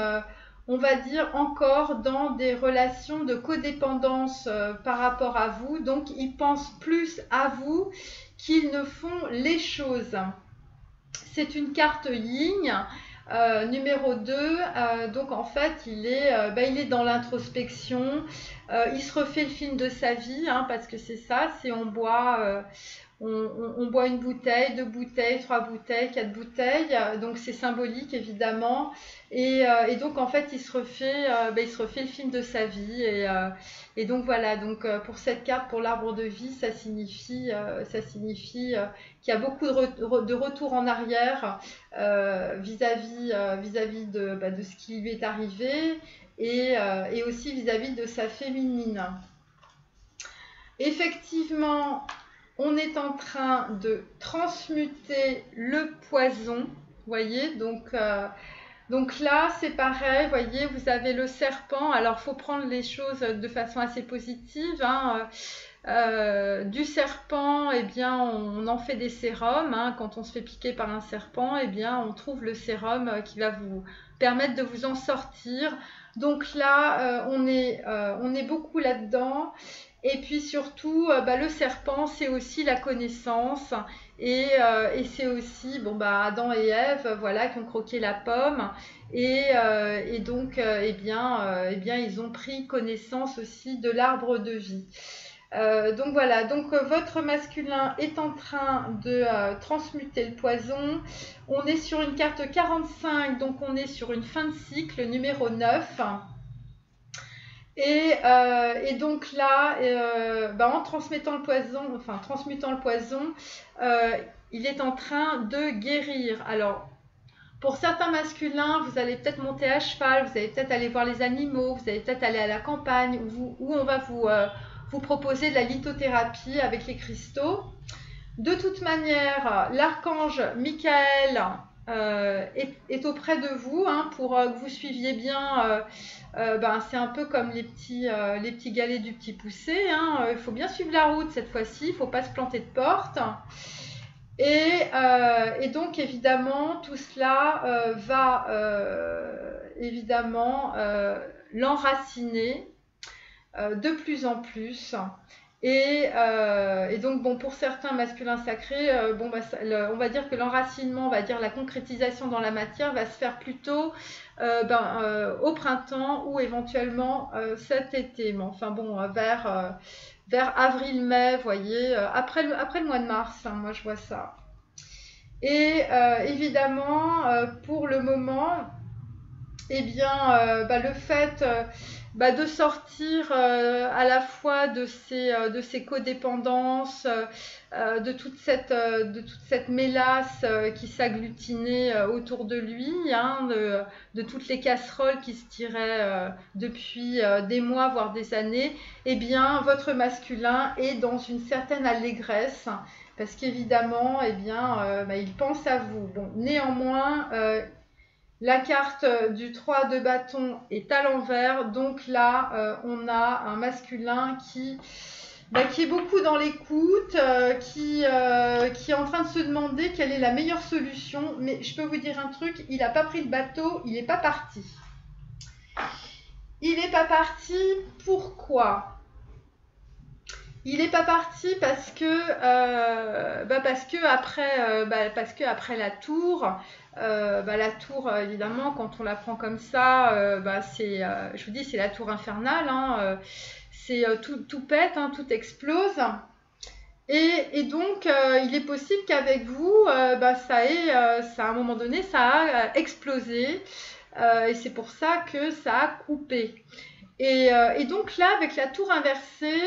on va dire, encore dans des relations de codépendance par rapport à vous. Donc, ils pensent plus à vous qu'ils ne font les choses. C'est une carte yin. Numéro 2, donc en fait il est dans l'introspection, il se refait le film de sa vie, hein, parce que c'est ça, c'est on boit une bouteille, 2 bouteilles, 3 bouteilles, 4 bouteilles, donc c'est symbolique évidemment, et donc en fait il se refait le film de sa vie, et donc voilà, donc pour cette carte, pour l'arbre de vie, ça signifie qu'il y a beaucoup de retour en arrière vis-à-vis de ce qui lui est arrivé, et aussi vis-à-vis de sa féminine. Effectivement, on est en train de transmuter le poison, vous voyez, donc là c'est pareil, vous voyez, vous avez le serpent. Alors il faut prendre les choses de façon assez positive, hein. Du serpent, eh bien on en fait des sérums, hein. Quand on se fait piquer par un serpent, eh bien on trouve le sérum qui va vous permettre de vous en sortir. Donc là on est beaucoup là-dedans. Et puis surtout, le serpent, c'est aussi la connaissance, et c'est aussi Adam et Ève, voilà, qui ont croqué la pomme, et donc ils ont pris connaissance aussi de l'arbre de vie. Donc voilà, donc votre masculin est en train de transmuter le poison. On est sur une carte 45, donc on est sur une fin de cycle numéro 9. Et donc là, en transmutant le poison, il est en train de guérir. Alors, pour certains masculins, vous allez peut-être monter à cheval, vous allez peut-être aller voir les animaux, vous allez peut-être aller à la campagne, où on va vous proposer de la lithothérapie avec les cristaux. De toute manière, l'archange Michael est auprès de vous pour que vous suiviez bien. C'est un peu comme les petits galets du petit poussé. Il faut bien suivre la route cette fois-ci, il ne faut pas se planter de porte. Et donc évidemment, tout cela va évidemment l'enraciner de plus en plus. Et donc, bon, pour certains masculins sacrés, on va dire que l'enracinement, on va dire la concrétisation dans la matière va se faire plutôt au printemps ou éventuellement cet été. Mais enfin bon, vers avril-mai, vous voyez, après le mois de mars, moi je vois ça. Et évidemment, pour le moment, eh bien, le fait de sortir à la fois de ces codépendances, de toute cette mélasse qui s'agglutinait autour de lui, de toutes les casseroles qui se tiraient depuis des mois, voire des années, eh bien, votre masculin est dans une certaine allégresse, parce qu'évidemment, eh bien, il pense à vous. Bon, néanmoins, la carte du 3 de bâton est à l'envers, donc là, on a un masculin qui est beaucoup dans l'écoute, qui est en train de se demander quelle est la meilleure solution. Mais je peux vous dire un truc, il n'a pas pris le bateau, il n'est pas parti. Il n'est pas parti, pourquoi ? Il n'est pas parti parce que après la tour, la tour évidemment quand on la prend comme ça, je vous dis c'est la tour infernale, c'est tout pète, tout explose. Et donc il est possible qu'avec vous, ça à un moment donné ça a explosé et c'est pour ça que ça a coupé. Et donc là avec la tour inversée,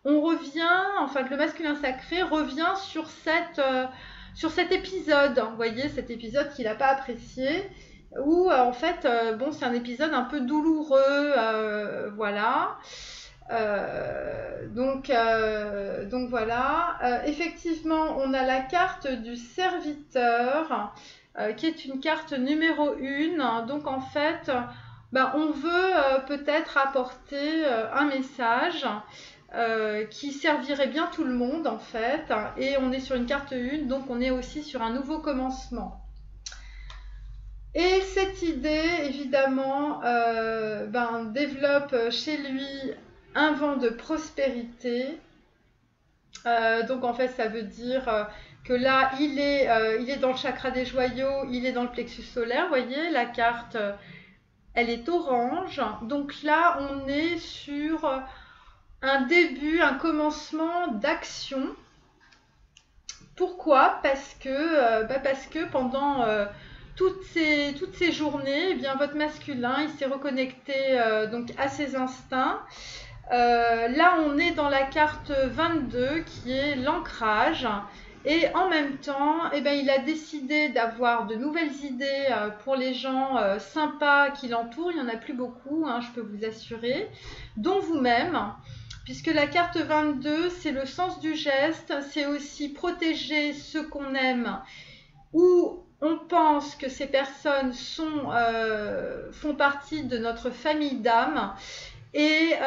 on revient, enfin le masculin sacré revient sur cet épisode, vous voyez, cet épisode qu'il n'a pas apprécié, où en fait, c'est un épisode un peu douloureux, voilà. Donc voilà. Effectivement, on a la carte du serviteur, qui est une carte numéro 1. Donc en fait, on veut peut-être apporter un message qui servirait bien tout le monde en fait, et on est sur une carte 1, donc on est aussi sur un nouveau commencement. Et cette idée évidemment développe chez lui un vent de prospérité, donc en fait ça veut dire que là il est dans le chakra des joyaux, il est dans le plexus solaire, vous voyez la carte elle est orange, donc là on est sur un début, un commencement d'action. Pourquoi ? Parce que pendant toutes ces journées, eh bien, votre masculin il s'est reconnecté donc à ses instincts. Là, on est dans la carte 22 qui est l'ancrage. Et en même temps, eh bien, il a décidé d'avoir de nouvelles idées pour les gens sympas qui l'entourent. Il n'y en a plus beaucoup, je peux vous assurer, dont vous-même. Puisque la carte 22, c'est le sens du geste, c'est aussi protéger ceux qu'on aime, ou on pense que ces personnes font partie de notre famille d'âme. Et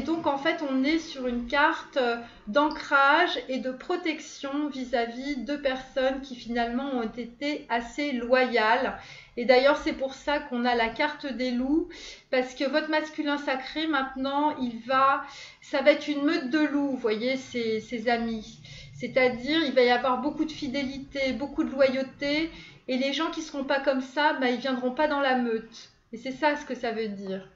donc en fait on est sur une carte d'ancrage et de protection vis-à-vis de personnes qui finalement ont été assez loyales. Et d'ailleurs c'est pour ça qu'on a la carte des loups, parce que votre masculin sacré maintenant ça va être une meute de loups, vous voyez, ses amis. C'est-à-dire il va y avoir beaucoup de fidélité, beaucoup de loyauté, et les gens qui ne seront pas comme ça, ils ne viendront pas dans la meute. Et c'est ça ce que ça veut dire.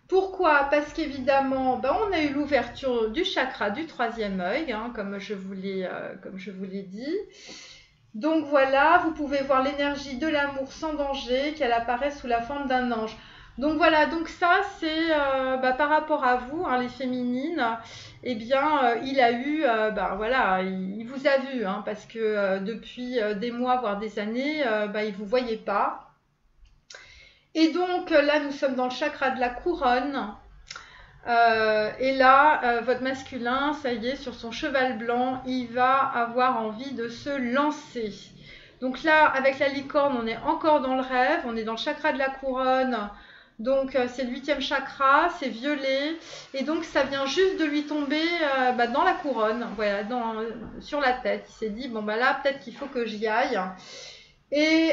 Pourquoi ? Parce qu'évidemment, on a eu l'ouverture du chakra du 3e œil, comme je vous l'ai dit. Donc voilà, vous pouvez voir l'énergie de l'amour sans danger, qu'elle apparaît sous la forme d'un ange. Donc voilà, donc ça c'est par rapport à vous, hein, les féminines, eh bien il a eu, voilà, il vous a vu, hein, parce que depuis des mois, voire des années, il ne vous voyait pas. Et donc là nous sommes dans le chakra de la couronne. Et là, votre masculin, ça y est, sur son cheval blanc, il va avoir envie de se lancer. Donc là, avec la licorne, on est encore dans le rêve, on est dans le chakra de la couronne. Donc c'est le 8e chakra, c'est violet. Et donc ça vient juste de lui tomber dans la couronne, voilà, sur la tête. Il s'est dit, bon là, peut-être qu'il faut que j'y aille. Et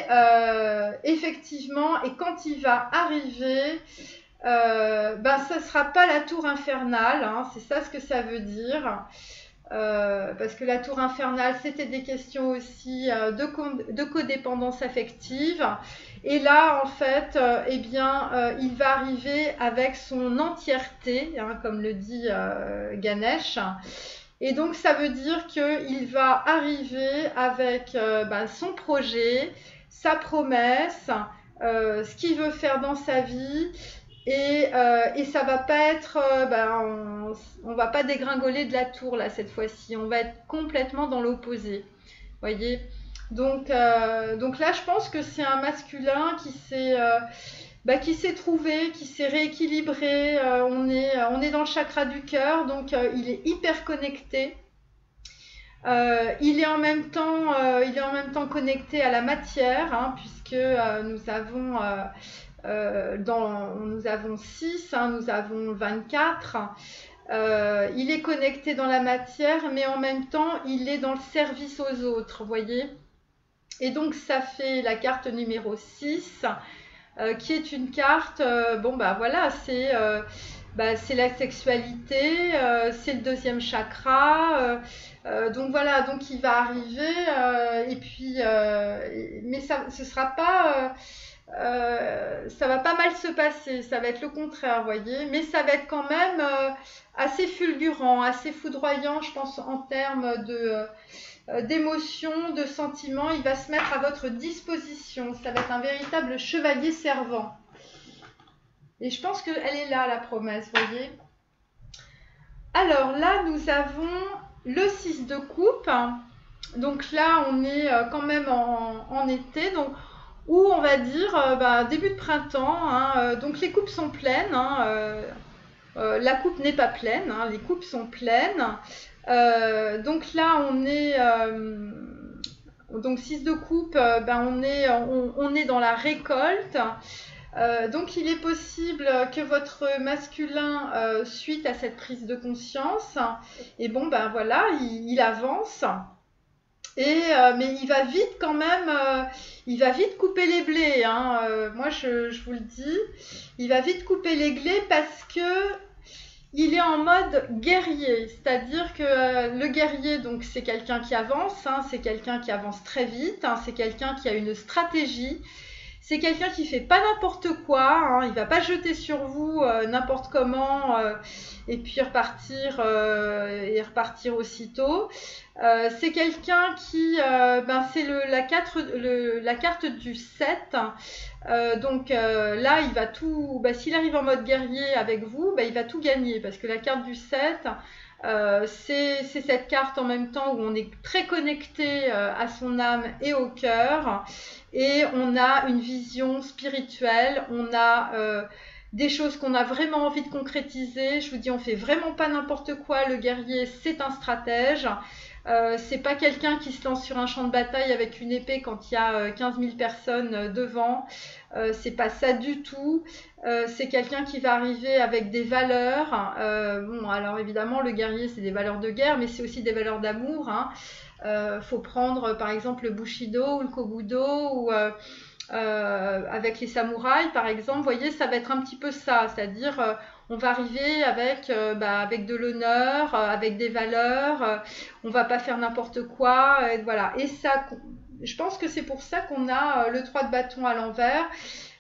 effectivement, et quand il va arriver... ça ne sera pas la tour infernale, hein, c'est ça ce que ça veut dire. Parce que la tour infernale, c'était des questions aussi de codépendance affective. Et là, en fait, il va arriver avec son entièreté, hein, comme le dit Ganesh. Et donc, ça veut dire qu'il va arriver avec son projet, sa promesse, ce qu'il veut faire dans sa vie. Et ça va pas être, on va pas dégringoler de la tour là cette fois-ci. On va être complètement dans l'opposé. Voyez. Donc là, je pense que c'est un masculin qui s'est trouvé, qui s'est rééquilibré. On est dans le chakra du cœur, donc il est hyper connecté. Il est en même temps connecté à la matière, hein, puisque nous avons 6, hein, nous avons 24. Il est connecté dans la matière, mais en même temps, il est dans le service aux autres, vous voyez. Et donc, ça fait la carte numéro 6, qui est une carte, c'est la sexualité, c'est le 2e chakra. Donc voilà, donc il va arriver, mais ce sera pas... ça va pas mal se passer, ça va être le contraire, vous voyez, mais ça va être quand même assez fulgurant, assez foudroyant, je pense, en termes d'émotions, de sentiments. Il va se mettre à votre disposition, ça va être un véritable chevalier servant. Et je pense qu'elle est là, la promesse, vous voyez. Alors là, nous avons le 6 de coupe. Donc là, on est quand même en été, donc où on va dire début de printemps, hein, donc les coupes sont pleines, hein, la coupe n'est pas pleine, hein, les coupes sont pleines. Donc là on est donc 6 de coupe, on est dans la récolte. Donc il est possible que votre masculin, suite à cette prise de conscience, et il avance. Mais il va vite quand même, il va vite couper les blés, hein. Moi je vous le dis, il va vite couper les blés parce que il est en mode guerrier, c'est-à-dire que le guerrier, donc c'est quelqu'un qui avance, hein, c'est quelqu'un qui avance très vite, hein, c'est quelqu'un qui a une stratégie. C'est quelqu'un qui fait pas n'importe quoi, hein, il va pas jeter sur vous n'importe comment et puis repartir aussitôt. C'est quelqu'un qui, c'est la carte du 7. Là, il va tout. S'il arrive en mode guerrier avec vous, il va tout gagner parce que la carte du 7. C'est cette carte en même temps où on est très connecté à son âme et au cœur, et on a une vision spirituelle, on a des choses qu'on a vraiment envie de concrétiser. Je vous dis, on fait vraiment pas n'importe quoi. Le guerrier, c'est un stratège. C'est pas quelqu'un qui se lance sur un champ de bataille avec une épée quand il y a 15 000 personnes devant. C'est pas ça du tout. C'est quelqu'un qui va arriver avec des valeurs. Alors évidemment, le guerrier, c'est des valeurs de guerre, mais c'est aussi des valeurs d'amour, hein. Faut prendre par exemple le Bushido ou le Kobudo ou avec les samouraïs par exemple. Vous voyez, ça va être un petit peu ça, c'est-à-dire on va arriver avec de l'honneur, avec des valeurs, on va pas faire n'importe quoi, voilà. Et ça, je pense que c'est pour ça qu'on a le 3 de bâton à l'envers,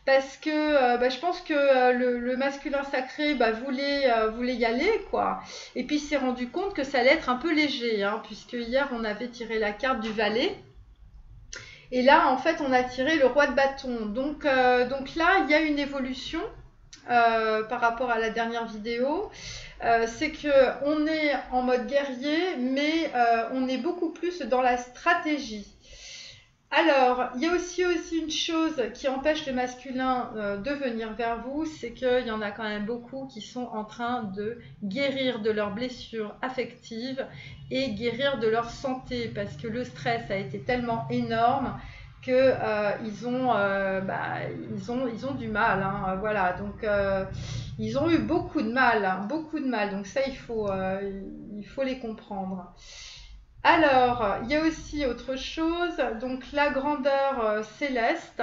parce que je pense que le masculin sacré voulait y aller, quoi. Et puis il s'est rendu compte que ça allait être un peu léger, hein, puisque hier on avait tiré la carte du valet. Et là, en fait, on a tiré le roi de bâton. Donc là, il y a une évolution. par rapport à la dernière vidéo, c'est que on est en mode guerrier, mais on est beaucoup plus dans la stratégie. Alors, il y a aussi une chose qui empêche le masculin de venir vers vous, c'est qu'il y en a quand même beaucoup qui sont en train de guérir de leurs blessures affectives et guérir de leur santé, parce que le stress a été tellement énorme que ils ont du mal, hein, voilà. Donc ils ont eu beaucoup de mal, hein, beaucoup de mal. Donc ça, il faut les comprendre. Alors, il y a aussi autre chose, donc la grandeur céleste.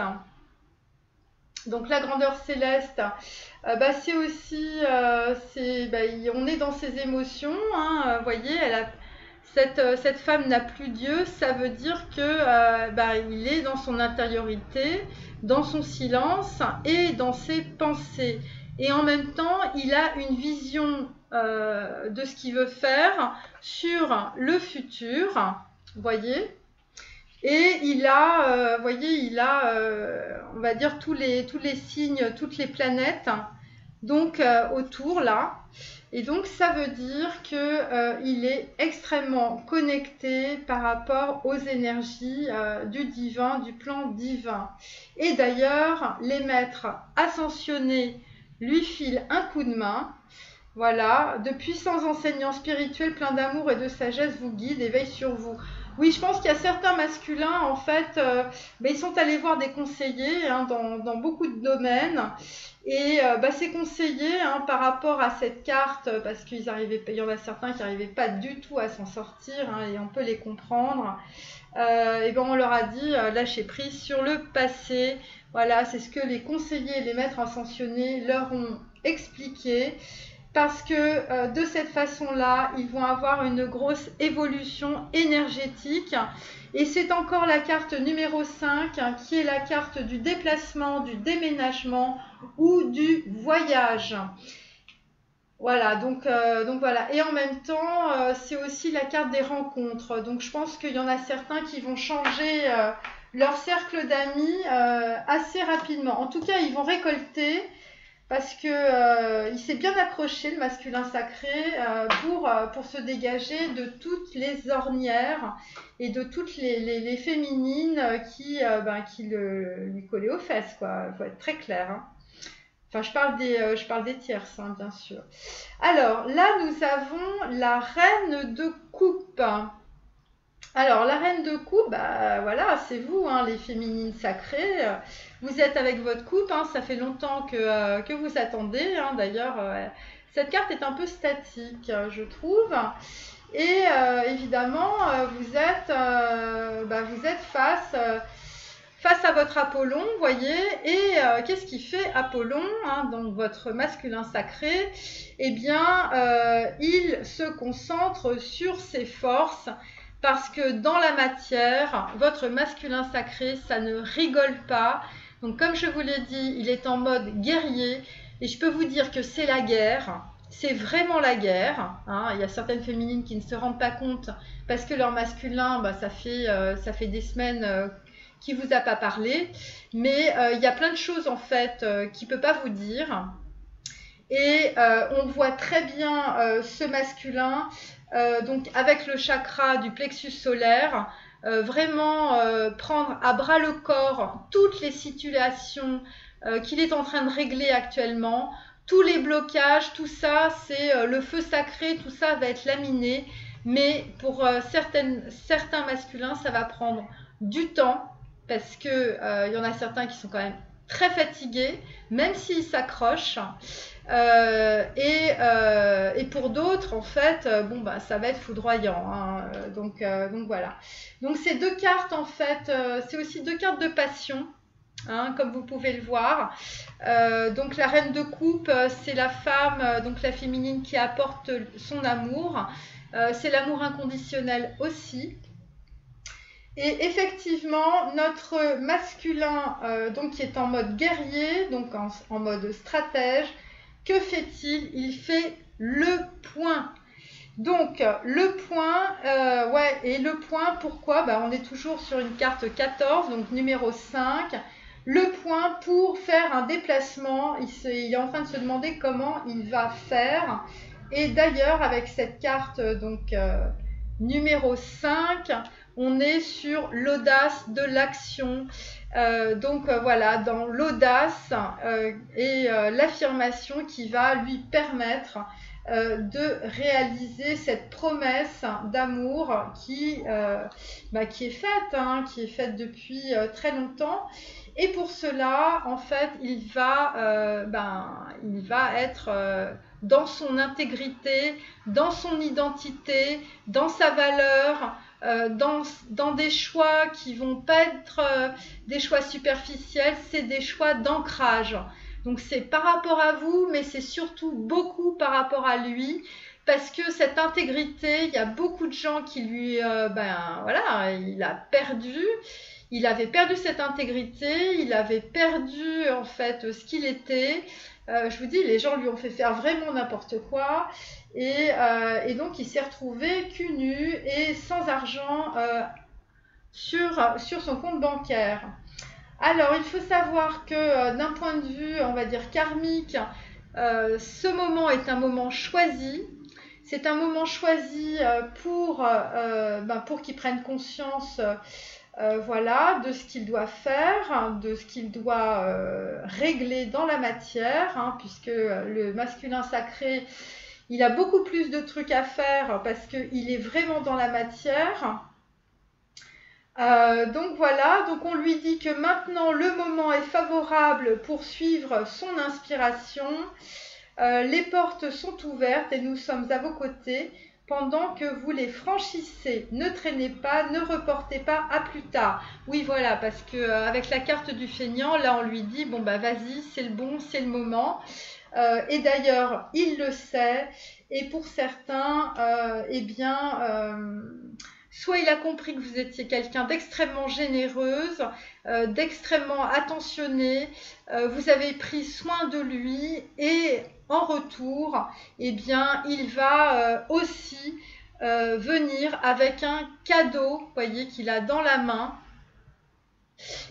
Donc la grandeur céleste, c'est aussi, on est dans ses émotions, hein, vous voyez, cette femme n'a plus Dieu, ça veut dire que il est dans son intériorité, dans son silence et dans ses pensées. Et en même temps, il a une vision de ce qu'il veut faire sur le futur, vous voyez. Et il a, on va dire, tous les signes, toutes les planètes, donc autour là. Et donc ça veut dire qu'il est extrêmement connecté par rapport aux énergies du divin, du plan divin. Et d'ailleurs, les maîtres ascensionnés lui filent un coup de main. Voilà, de puissants enseignants spirituels pleins d'amour et de sagesse vous guident et veillent sur vous. Oui, je pense qu'il y a certains masculins, en fait, ils sont allés voir des conseillers, hein, dans beaucoup de domaines. Et ces conseillers, hein, par rapport à cette carte, parce qu'il y en a certains qui n'arrivaient pas du tout à s'en sortir, hein, et on peut les comprendre, on leur a dit lâcher prise sur le passé. Voilà, c'est ce que les conseillers et les maîtres ascensionnés leur ont expliqué. Parce que de cette façon-là, ils vont avoir une grosse évolution énergétique. Et c'est encore la carte numéro 5, hein, qui est la carte du déplacement, du déménagement ou du voyage. Voilà, donc voilà. Et en même temps, c'est aussi la carte des rencontres. Donc je pense qu'il y en a certains qui vont changer leur cercle d'amis assez rapidement. En tout cas, ils vont récolter. Parce que il s'est bien accroché, le masculin sacré, pour se dégager de toutes les ornières et de toutes les féminines qui lui collaient aux fesses, quoi. Il faut être très clair, hein. Enfin, je parle des tierces, hein, bien sûr. Alors, là, nous avons la reine de coupe. Alors, la reine de coupe, voilà, c'est vous, hein, les féminines sacrées. Vous êtes avec votre coupe, hein, ça fait longtemps que vous attendez. Hein, d'ailleurs, cette carte est un peu statique, je trouve. Et évidemment, vous êtes face à votre Apollon, vous voyez. Et qu'est-ce qui fait Apollon, hein, donc votre masculin sacré? Eh bien, il se concentre sur ses forces. Parce que dans la matière, votre masculin sacré, ça ne rigole pas. Donc comme je vous l'ai dit, il est en mode guerrier. Et je peux vous dire que c'est la guerre. C'est vraiment la guerre. Hein. Il y a certaines féminines qui ne se rendent pas compte parce que leur masculin, ça fait des semaines qu'il ne vous a pas parlé. Mais il y a plein de choses en fait qu'il ne peut pas vous dire. Et on voit très bien ce masculin, donc avec le chakra du plexus solaire, vraiment prendre à bras le corps toutes les situations qu'il est en train de régler actuellement, tous les blocages, tout ça, c'est le feu sacré, tout ça va être laminé, mais pour certains masculins, ça va prendre du temps, parce que y en a certains qui sont quand même très fatigués, même s'ils s'accrochent. Et pour d'autres, en fait, ça va être foudroyant. Hein, donc voilà. Donc ces deux cartes, en fait, c'est aussi deux cartes de passion, hein, comme vous pouvez le voir. Donc la reine de coupe, c'est la femme, donc la féminine qui apporte son amour. C'est l'amour inconditionnel aussi. Et effectivement, notre masculin, donc qui est en mode guerrier, donc en mode stratège, que fait-il? Il fait le point. Donc, le point, et le point, pourquoi? On est toujours sur une carte 14, donc numéro 5. le point pour faire un déplacement. Il est en train de se demander comment il va faire. Et d'ailleurs, avec cette carte donc numéro 5, on est sur l'audace de l'action. Voilà, dans l'audace et l'affirmation qui va lui permettre de réaliser cette promesse d'amour qui est faite, depuis très longtemps. Et pour cela, en fait, il va être dans son intégrité, dans son identité, dans sa valeur, dans des choix qui vont pas être des choix superficiels, c'est des choix d'ancrage. Donc c'est par rapport à vous, mais c'est surtout beaucoup par rapport à lui, parce que cette intégrité, il y a beaucoup de gens qui lui, il avait perdu cette intégrité, il avait perdu en fait ce qu'il était. Je vous dis, les gens lui ont fait faire vraiment n'importe quoi, et donc il s'est retrouvé cul nu et sans argent sur son compte bancaire. Alors, il faut savoir que d'un point de vue, on va dire karmique, ce moment est un moment choisi. C'est un moment choisi pour qu'il prenne conscience de ce qu'il doit faire, de ce qu'il doit régler dans la matière, puisque le masculin sacré, il a beaucoup plus de trucs à faire parce qu'il est vraiment dans la matière. Donc voilà, donc on lui dit que maintenant le moment est favorable pour suivre son inspiration. Les portes sont ouvertes et nous sommes à vos côtés pendant que vous les franchissez. Ne traînez pas, ne reportez pas à plus tard. Oui, voilà, parce que avec la carte du feignant, là on lui dit bon bah vas-y, c'est le bon, c'est le moment. Et d'ailleurs, il le sait. Et pour certains, soit il a compris que vous étiez quelqu'un d'extrêmement généreuse, d'extrêmement attentionnée, vous avez pris soin de lui et en retour, il va aussi venir avec un cadeau, voyez, qu'il a dans la main.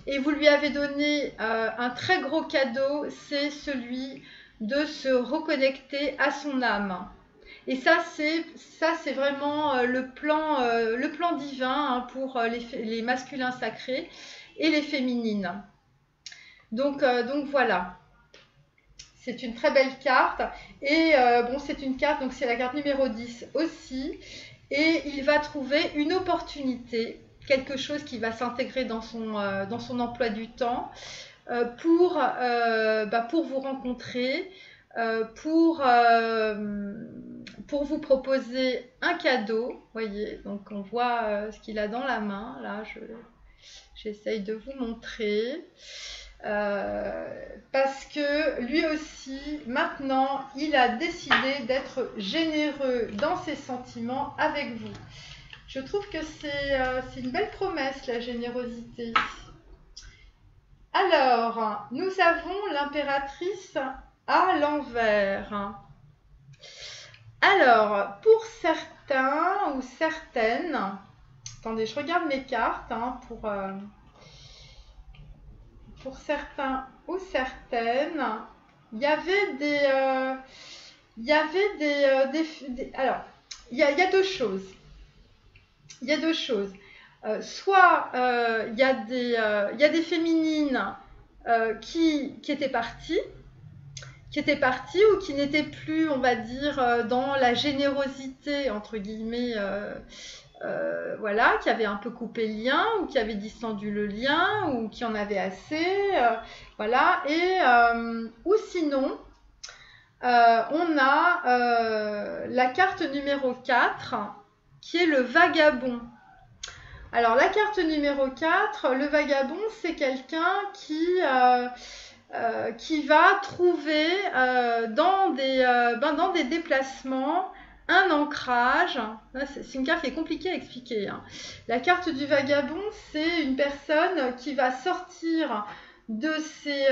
Et vous lui avez donné un très gros cadeau, c'est celui de se reconnecter à son âme. Et ça, c'est vraiment le plan divin pour les masculins sacrés et les féminines. Donc voilà. C'est une très belle carte. Et c'est une carte, donc c'est la carte numéro 10 aussi. Et il va trouver une opportunité, quelque chose qui va s'intégrer dans son emploi du temps pour vous rencontrer, pour vous proposer un cadeau, voyez, donc on voit ce qu'il a dans la main, là j'essaye de vous montrer, parce que lui aussi, maintenant, il a décidé d'être généreux dans ses sentiments avec vous. Je trouve que c'est une belle promesse, la générosité. Alors, nous avons l'impératrice à l'envers. Alors, pour certains ou certaines, attendez, je regarde mes cartes pour certains ou certaines, il y avait alors, il y a deux choses. Il y a deux choses. Soit il y a des féminines qui étaient parties, ou qui n'étaient plus, on va dire, dans la générosité, entre guillemets, qui avaient un peu coupé le lien, ou qui avaient distendu le lien, ou qui en avaient assez, ou sinon, on a la carte numéro 4, qui est le vagabond. Alors, la carte numéro 4, le vagabond, c'est quelqu'un qui va trouver dans des déplacements un ancrage. C'est une carte qui est compliquée à expliquer. La carte du vagabond, c'est une personne qui va sortir de ses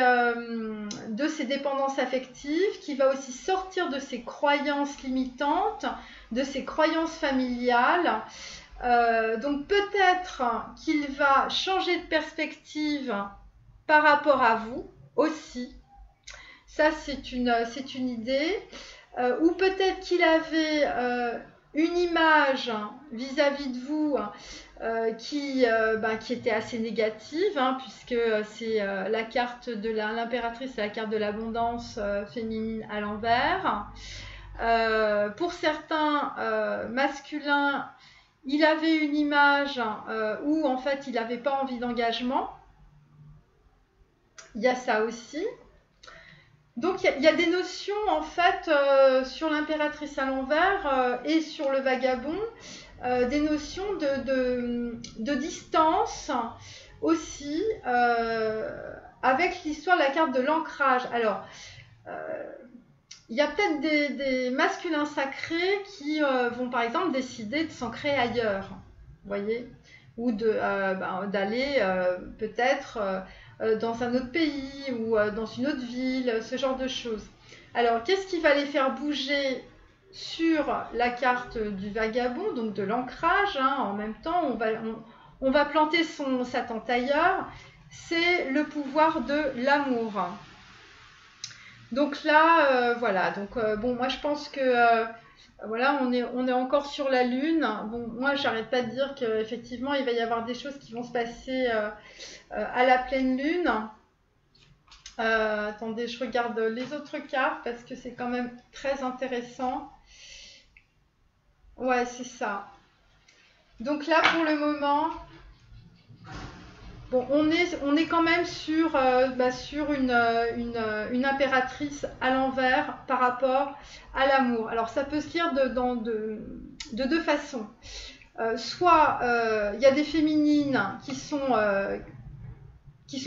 dépendances affectives, qui va aussi sortir de ses croyances limitantes, de ses croyances familiales. Donc peut-être qu'il va changer de perspective par rapport à vous aussi. Ça, c'est une idée. Ou peut-être qu'il avait une image vis-à-vis de vous qui était assez négative, hein, puisque c'est la carte de l'impératrice, c'est la carte de l'abondance féminine à l'envers. Pour certains masculins, il avait une image où en fait il n'avait pas envie d'engagement. Il y a ça aussi. Donc il y a des notions en fait sur l'impératrice à l'envers et sur le vagabond, des notions de distance aussi, avec l'histoire de la carte de l'ancrage. Alors, il y a peut-être des masculins sacrés qui vont par exemple décider de s'ancrer ailleurs, vous voyez, ou d'aller peut-être dans un autre pays ou dans une autre ville, ce genre de choses. Alors, qu'est-ce qui va les faire bouger sur la carte du vagabond, donc de l'ancrage, hein, en même temps, on va planter sa tente ailleurs, c'est le pouvoir de l'amour. Donc là, voilà, donc bon, moi je pense que voilà, on est encore sur la Lune. Bon, moi j'arrête pas de dire qu'effectivement il va y avoir des choses qui vont se passer à la pleine Lune. Attendez, je regarde les autres cartes parce que c'est quand même très intéressant. Ouais, c'est ça. Donc là, pour le moment, bon, on est quand même sur une impératrice à l'envers par rapport à l'amour. Alors, ça peut se lire de deux façons. Soit il y a des féminines qui sont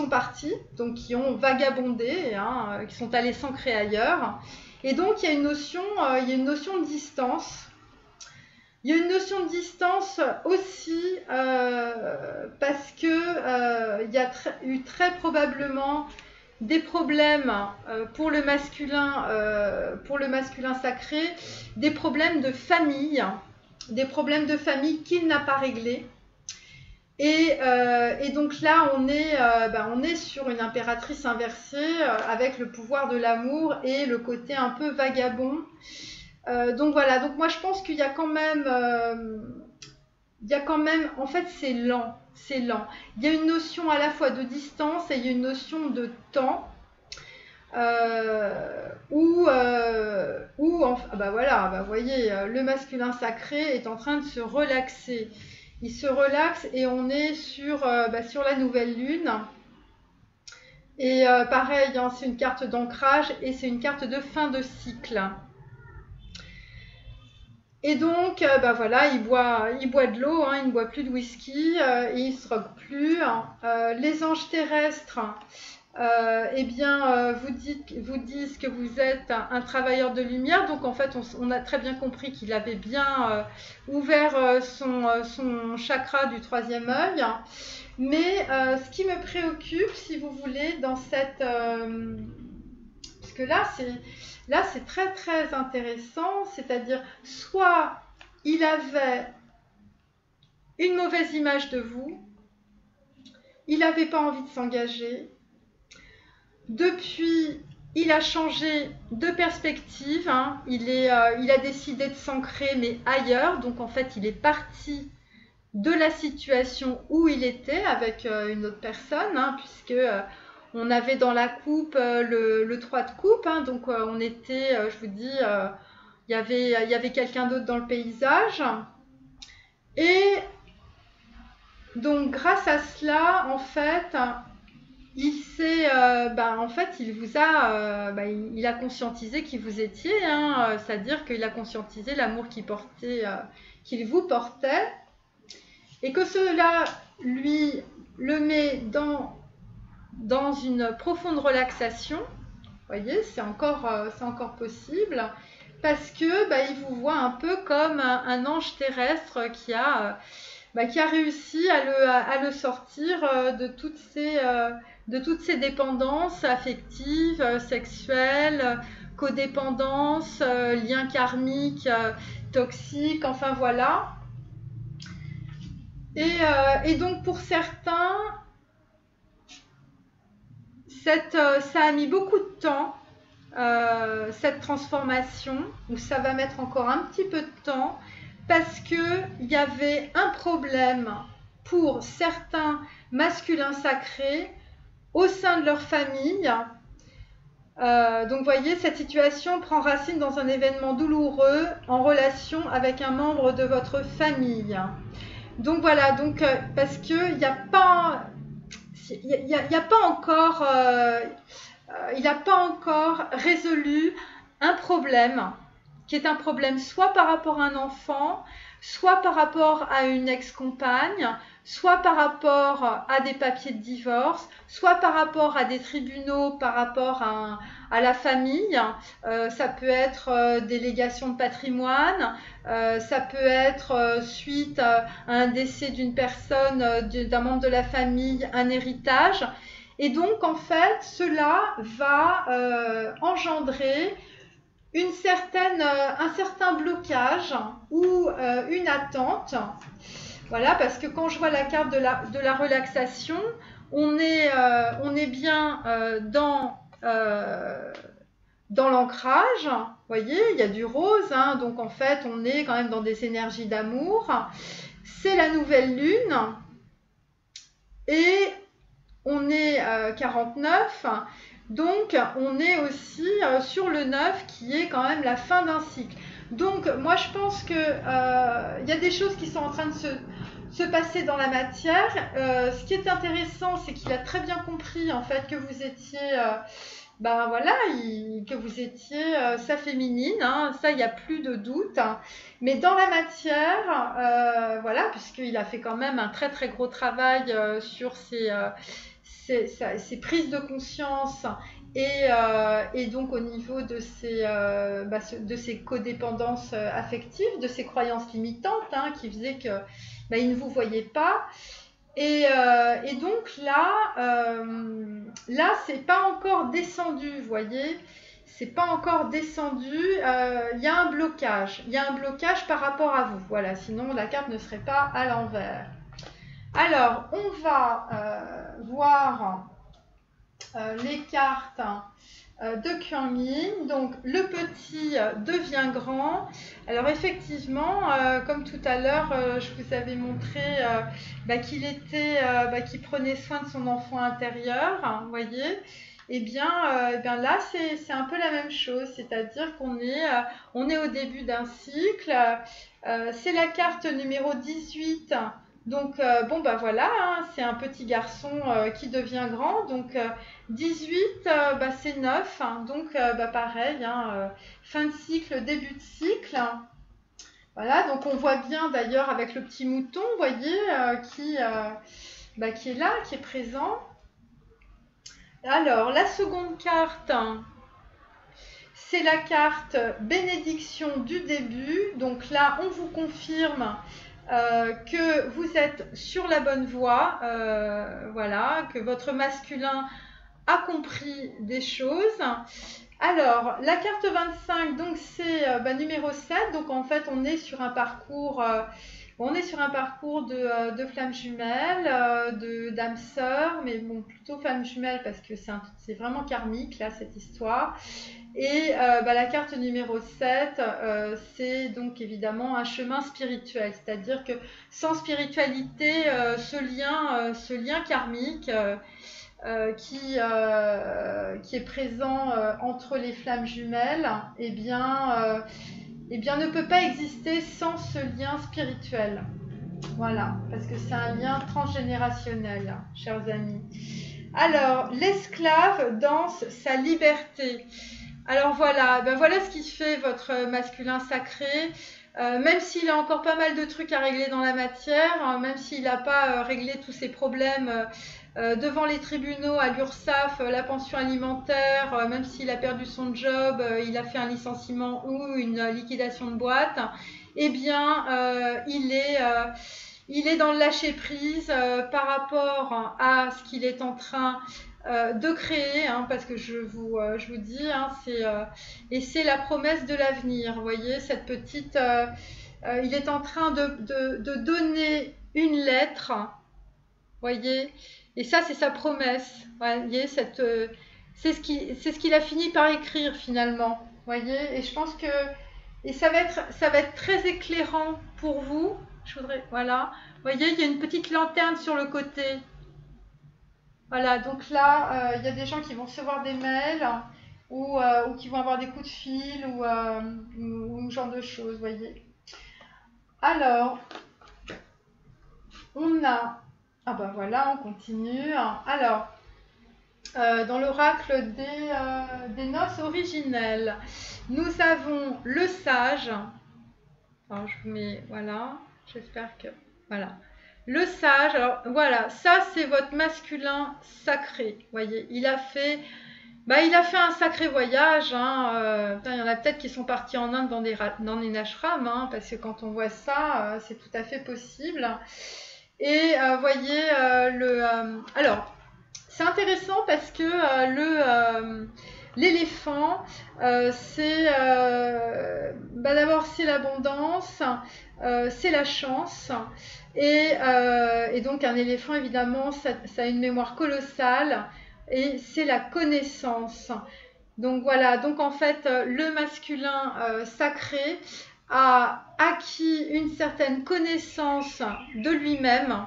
parties, donc qui ont vagabondé, hein, qui sont allées s'ancrer ailleurs. Et donc, il y a une notion de distance. Il y a une notion de distance aussi parce que il y a eu très probablement des problèmes pour le masculin sacré, des problèmes de famille qu'il n'a pas réglés. Et donc là, on est sur une impératrice inversée avec le pouvoir de l'amour et le côté un peu vagabond. Donc voilà, donc moi je pense qu'il y a quand même, en fait c'est lent. Il y a une notion à la fois de distance et il y a une notion de temps où vous voyez, le masculin sacré est en train de se relaxer. Il se relaxe et on est sur la nouvelle lune. Et pareil, hein, c'est une carte d'ancrage et c'est une carte de fin de cycle. Et donc, voilà, il boit de l'eau, hein, il ne boit plus de whisky, et il ne se drogue plus. Les anges terrestres, vous disent que vous êtes un travailleur de lumière. Donc, en fait, on a très bien compris qu'il avait bien ouvert son chakra du troisième œil. Mais ce qui me préoccupe, si vous voulez, dans cette... parce que là, c'est très très intéressant, c'est-à-dire soit il avait une mauvaise image de vous, il n'avait pas envie de s'engager, depuis il a changé de perspective, hein, il a décidé de s'ancrer mais ailleurs, donc en fait il est parti de la situation où il était avec une autre personne, hein, puisque... on avait dans la coupe le 3 de coupe, hein, donc on était, je vous dis, il y avait quelqu'un d'autre dans le paysage. Et donc grâce à cela, en fait, il a conscientisé qui vous étiez, hein, c'est-à-dire qu'il a conscientisé l'amour qu'il vous portait, et que cela lui le met dans une profonde relaxation. Vous voyez, c'est encore possible parce que il vous voit un peu comme un ange terrestre qui a réussi à le sortir de toutes ces dépendances affectives, sexuelles, codépendances, liens karmiques, toxiques, enfin voilà. Et donc pour certains, Ça a mis beaucoup de temps, cette transformation, ou ça va mettre encore un petit peu de temps, parce qu'il y avait un problème pour certains masculins sacrés au sein de leur famille. Donc, vous voyez, cette situation prend racine dans un événement douloureux en relation avec un membre de votre famille. Donc, voilà, donc, parce qu'il n'y a pas, il a pas encore, il n'a pas encore résolu un problème qui est un problème soit par rapport à un enfant, soit par rapport à une ex-compagne, soit par rapport à des papiers de divorce, soit par rapport à des tribunaux, par rapport à la famille. Ça peut être délégation de patrimoine, ça peut être suite à un décès d'une personne, d'un membre de la famille, un héritage. Et donc, en fait, cela va engendrer un certain blocage ou une attente. Voilà, parce que quand je vois la carte de la relaxation, on est bien dans l'ancrage. Vous voyez, il y a du rose, hein, donc en fait, on est quand même dans des énergies d'amour. C'est la nouvelle lune et on est 49. Donc, on est aussi sur le 9 qui est quand même la fin d'un cycle. Donc, moi, je pense qu'il y a des choses qui sont en train de se passer dans la matière. Ce qui est intéressant, c'est qu'il a très bien compris en fait que vous étiez, que vous étiez sa féminine. Hein, ça, il n'y a plus de doute. Hein. Mais dans la matière, voilà, puisqu'il a fait quand même un très très gros travail sur ses prises de conscience et donc au niveau de ces codépendances affectives, de ces croyances limitantes hein, qui faisaient que il ne vous voyait pas. Et donc là, c'est pas encore descendu, vous voyez, c'est pas encore descendu. Il y a un blocage, par rapport à vous. Voilà, sinon la carte ne serait pas à l'envers. Alors, on va voir les cartes de Kuan Yin. Donc, le petit devient grand. Alors, effectivement, comme tout à l'heure, je vous avais montré qu'il prenait soin de son enfant intérieur, hein, vous voyez. Eh bien là, c'est un peu la même chose, c'est-à-dire qu'on est au début d'un cycle. C'est la carte numéro 18. Donc, voilà, hein, c'est un petit garçon qui devient grand. Donc, 18, c'est 9. Hein, donc, pareil, hein, fin de cycle, début de cycle. Voilà, donc on voit bien d'ailleurs avec le petit mouton, vous voyez, qui est là, qui est présent. Alors, la seconde carte, c'est la carte bénédiction du début. Donc là, on vous confirme que vous êtes sur la bonne voie, voilà, que votre masculin a compris des choses. Alors, la carte 25, donc c'est numéro 7. Donc en fait, on est sur un parcours... de flammes jumelles, d'âmes sœurs, mais bon, plutôt flammes jumelles parce que c'est vraiment karmique, là, cette histoire. Et la carte numéro 7, c'est donc évidemment un chemin spirituel, c'est-à-dire que sans spiritualité, ce lien karmique qui est présent entre les flammes jumelles, eh bien, ne peut pas exister sans ce lien spirituel. Voilà, parce que c'est un lien transgénérationnel, chers amis. Alors, l'esclave danse sa liberté. Alors voilà, voilà ce qui fait votre masculin sacré. Même s'il a encore pas mal de trucs à régler dans la matière, même s'il n'a pas réglé tous ses problèmes devant les tribunaux, à l'URSSAF, la pension alimentaire, même s'il a perdu son job, il a fait un licenciement ou une liquidation de boîte, eh bien, il est dans le lâcher-prise par rapport à ce qu'il est en train de créer, hein, parce que je vous dis, hein, c'est la promesse de l'avenir. Vous voyez, cette petite... il est en train de donner une lettre, voyez, Et ça, c'est sa promesse. Ouais, vous voyez, c'est ce qu'il a fini par écrire finalement. Vous voyez, et je pense que et ça va être très éclairant pour vous. Je voudrais, voilà. Vous voyez, il y a une petite lanterne sur le côté. Voilà, donc là, il y a des gens qui vont recevoir des mails ou qui vont avoir des coups de fil ou ce genre de choses, vous voyez. Alors, on a... Ah ben voilà, on continue. Alors, dans l'oracle des noces originelles, nous avons le sage. Alors, je vous mets... Voilà, j'espère que... Voilà. Le sage, alors voilà, ça c'est votre masculin sacré. Vous voyez, il a fait un sacré voyage. Hein, il y en a peut-être qui sont partis en Inde dans des ashrams, hein, parce que quand on voit ça, c'est tout à fait possible. Et vous voyez, alors, c'est intéressant parce que l'éléphant, c'est d'abord c'est l'abondance, c'est la chance. Et donc un éléphant, évidemment, ça a une mémoire colossale et c'est la connaissance. Donc voilà, donc en fait, le masculin sacré a acquis une certaine connaissance de lui-même,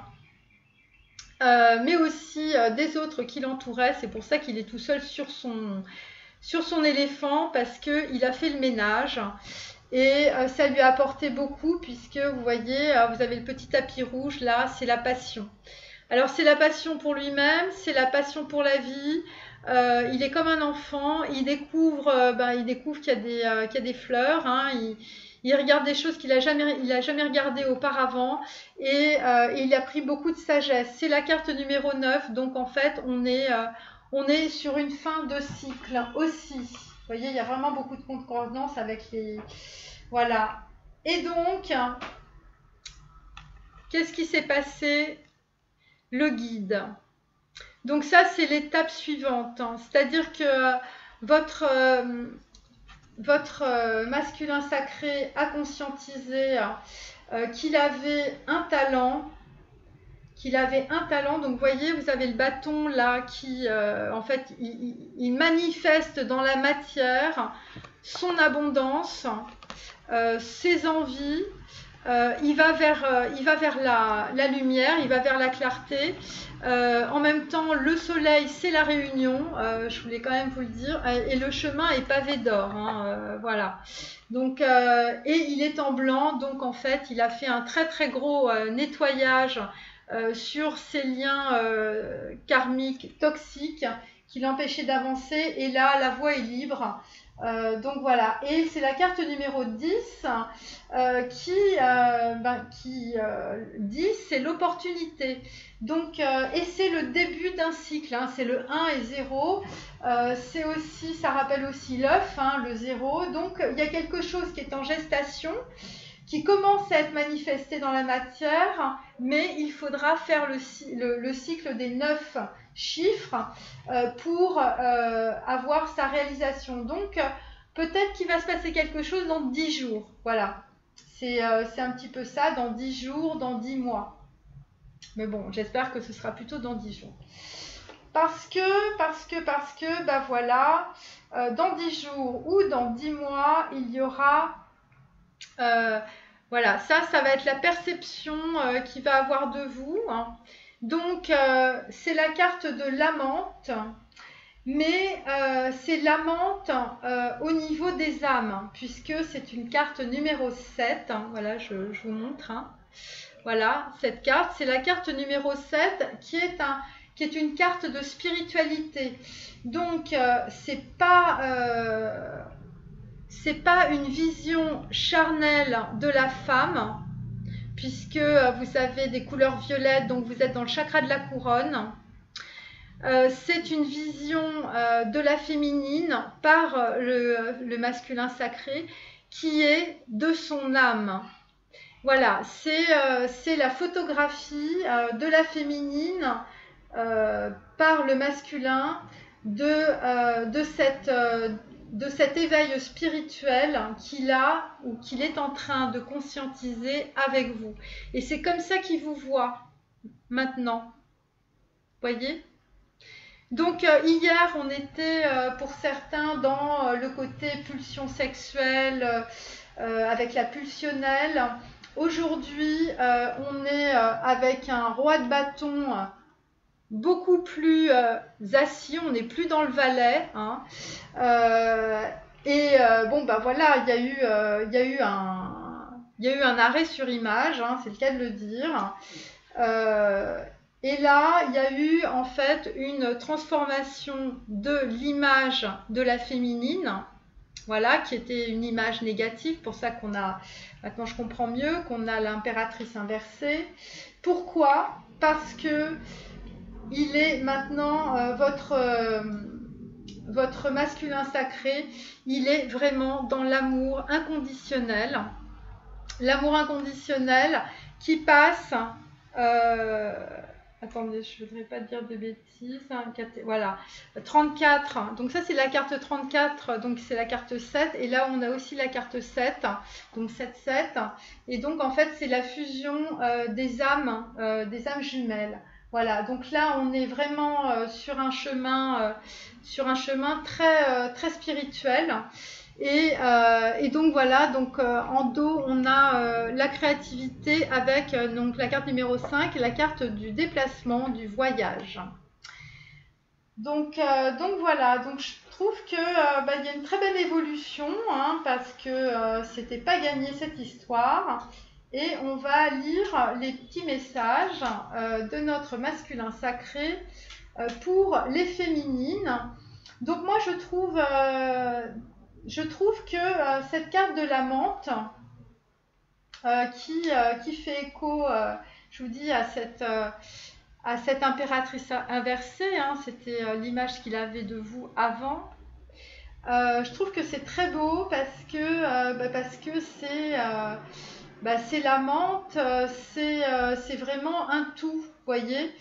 mais aussi des autres qui l'entouraient. C'est pour ça qu'il est tout seul sur son éléphant, parce qu'il a fait le ménage. Et ça lui a apporté beaucoup, puisque vous voyez, vous avez le petit tapis rouge là, c'est la passion. Alors c'est la passion pour lui-même, c'est la passion pour la vie. Il est comme un enfant, il découvre qu'il y a des fleurs. Hein, il regarde des choses qu'il a jamais regardées auparavant, et il a pris beaucoup de sagesse. C'est la carte numéro 9, donc en fait on est sur une fin de cycle aussi. Vous voyez, il y a vraiment beaucoup de concordance avec les... Voilà. Et donc, qu'est-ce qui s'est passé? Le guide. Donc ça, c'est l'étape suivante. Hein. C'est-à-dire que votre masculin sacré a conscientisé qu'il avait un talent. Donc vous voyez, vous avez le bâton là qui, en fait, il manifeste dans la matière son abondance, ses envies. Il va vers la lumière, il va vers la clarté. En même temps, le soleil, c'est la réunion. Je voulais quand même vous le dire. Et le chemin est pavé d'or. Hein, voilà. Donc, et il est en blanc. Donc, en fait, il a fait un très très gros nettoyage sur ces liens karmiques toxiques qui l'empêchaient d'avancer. Et là, la voie est libre. Donc voilà, et c'est la carte numéro 10 qui 10, c'est l'opportunité. Donc, et c'est le début d'un cycle, hein, c'est le 1 et 0. C'est aussi, ça rappelle aussi l'œuf, hein, le 0. Donc il y a quelque chose qui est en gestation, qui commence à être manifesté dans la matière, mais il faudra faire le cycle des 9 chiffres pour avoir sa réalisation. Donc, peut-être qu'il va se passer quelque chose dans 10 jours. Voilà. C'est un petit peu ça, dans 10 jours, dans 10 mois. Mais bon, j'espère que ce sera plutôt dans 10 jours. Parce que, bah voilà, dans 10 jours ou dans 10 mois, il y aura... voilà, ça va être la perception qu'il va avoir de vous. Hein. Donc, c'est la carte de l'amante, mais c'est l'amante au niveau des âmes, hein, puisque c'est une carte numéro 7. Hein, voilà, je vous montre. Hein. Voilà, cette carte, c'est la carte numéro 7 qui est une carte de spiritualité. Donc, c'est pas une vision charnelle de la femme, puisque vous avez des couleurs violettes, donc vous êtes dans le chakra de la couronne. C'est une vision de la féminine par le masculin sacré, qui est de son âme. Voilà, c'est la photographie de la féminine par le masculin de cet éveil spirituel qu'il a ou qu'il est en train de conscientiser avec vous. Et c'est comme ça qu'il vous voit maintenant. Voyez? Donc hier, on était pour certains dans le côté pulsion sexuelle avec la pulsionnelle. Aujourd'hui, on est avec un roi de bâton beaucoup plus assis, on n'est plus dans le valet. Hein. Bon, bah voilà, il y a eu un arrêt sur image, hein, c'est le cas de le dire. Et là, il y a eu en fait une transformation de l'image de la féminine, voilà, qui était une image négative, pour ça qu'on a, maintenant je comprends mieux, qu'on a l'impératrice inversée. Pourquoi? Parce que il est maintenant votre masculin sacré, il est vraiment dans l'amour inconditionnel. L'amour inconditionnel qui passe... attendez, je ne voudrais pas dire de bêtises. Voilà, 34. Donc ça, c'est la carte 34. Donc c'est la carte 7. Et là, on a aussi la carte 7. Donc 7-7. Et donc, en fait, c'est la fusion des âmes jumelles. Voilà, donc là, on est vraiment sur un chemin très, très spirituel. Et donc voilà, donc en dos on a la créativité avec donc la carte numéro 5, la carte du déplacement, du voyage. Donc voilà, donc je trouve que il y a une très belle évolution, hein, parce que c'était pas gagné cette histoire. Et on va lire les petits messages de notre masculin sacré pour les féminines. Donc moi je trouve que cette carte de la menthe qui fait écho, je vous dis, à cette impératrice inversée, hein, c'était l'image qu'il avait de vous avant. Je trouve que c'est très beau parce que c'est la menthe, c'est vraiment un tout, vous voyez.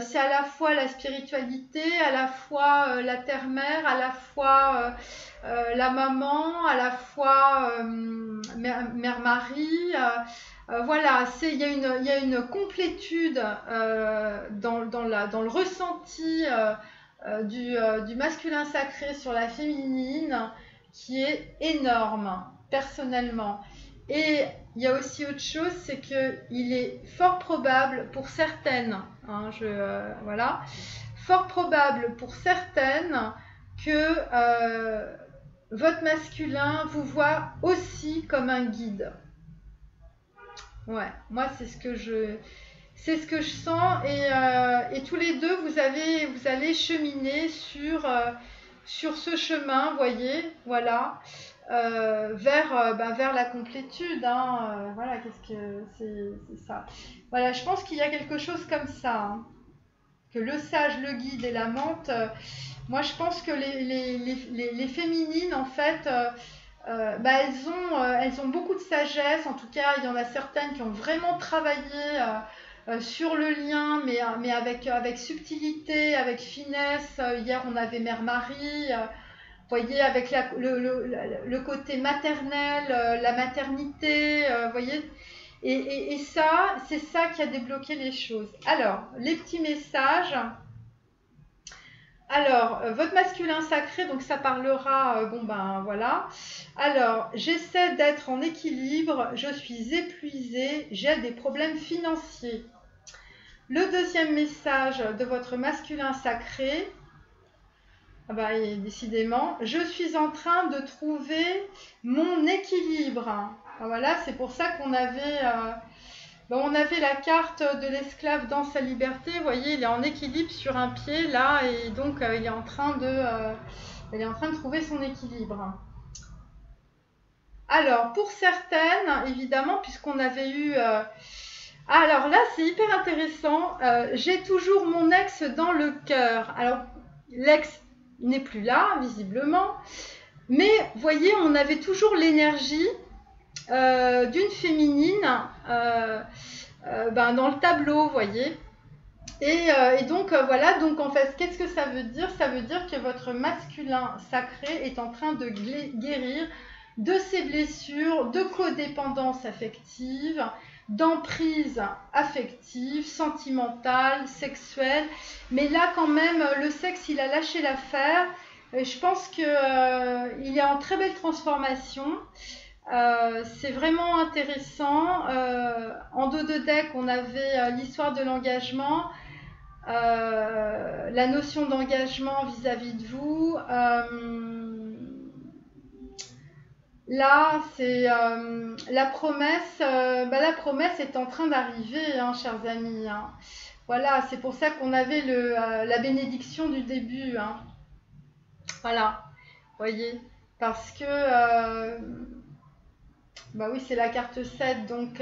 C'est à la fois la spiritualité, à la fois la terre-mère, à la fois la maman, à la fois mère-Marie. Voilà, il y a une complétude dans le ressenti du masculin sacré sur la féminine qui est énorme, personnellement. Et il y a aussi autre chose, c'est qu'il est fort probable pour certaines, hein, voilà, fort probable pour certaines que votre masculin vous voit aussi comme un guide. Ouais, moi c'est ce que je sens, et tous les deux vous allez cheminer sur ce chemin, voyez, voilà. Vers la complétude, hein, voilà, qu'est-ce que c'est ça. Voilà, je pense qu'il y a quelque chose comme ça, hein, que le sage, le guide et la menthe. Moi, je pense que les féminines, en fait, elles ont beaucoup de sagesse. En tout cas, il y en a certaines qui ont vraiment travaillé sur le lien, mais avec subtilité, avec finesse. Hier, on avait Mère Marie. Voyez, avec le côté maternel, la maternité, voyez, et ça, c'est ça qui a débloqué les choses. Alors, les petits messages. Alors, votre masculin sacré, donc ça parlera, voilà. Alors, j'essaie d'être en équilibre, je suis épuisée, j'ai des problèmes financiers. Le deuxième message de votre masculin sacré. Ah bah, décidément, je suis en train de trouver mon équilibre. Ah, voilà, c'est pour ça qu'on avait, on avait la carte de l'esclave dans sa liberté. Vous voyez, il est en équilibre sur un pied là, et donc il est en train de trouver son équilibre. Alors, pour certaines, évidemment, puisqu'on avait eu... alors là, c'est hyper intéressant. J'ai toujours mon ex dans le cœur. Alors, l'ex n'est plus là, visiblement. Mais, voyez, on avait toujours l'énergie d'une féminine dans le tableau, voyez. Et donc, voilà, donc en fait, qu'est-ce que ça veut dire? Ça veut dire que votre masculin sacré est en train de guérir de ses blessures, de codépendance affective, d'emprise affective, sentimentale, sexuelle. Mais là, quand même, le sexe, il a lâché l'affaire. Je pense qu'il est en très belle transformation. C'est vraiment intéressant. En dos de deck, on avait l'histoire de l'engagement, la notion d'engagement vis-à-vis de vous. Là, c'est la promesse. La promesse est en train d'arriver, hein, chers amis, hein. Voilà, c'est pour ça qu'on avait la bénédiction du début, hein. Voilà, voyez, parce que bah oui, c'est la carte 7, donc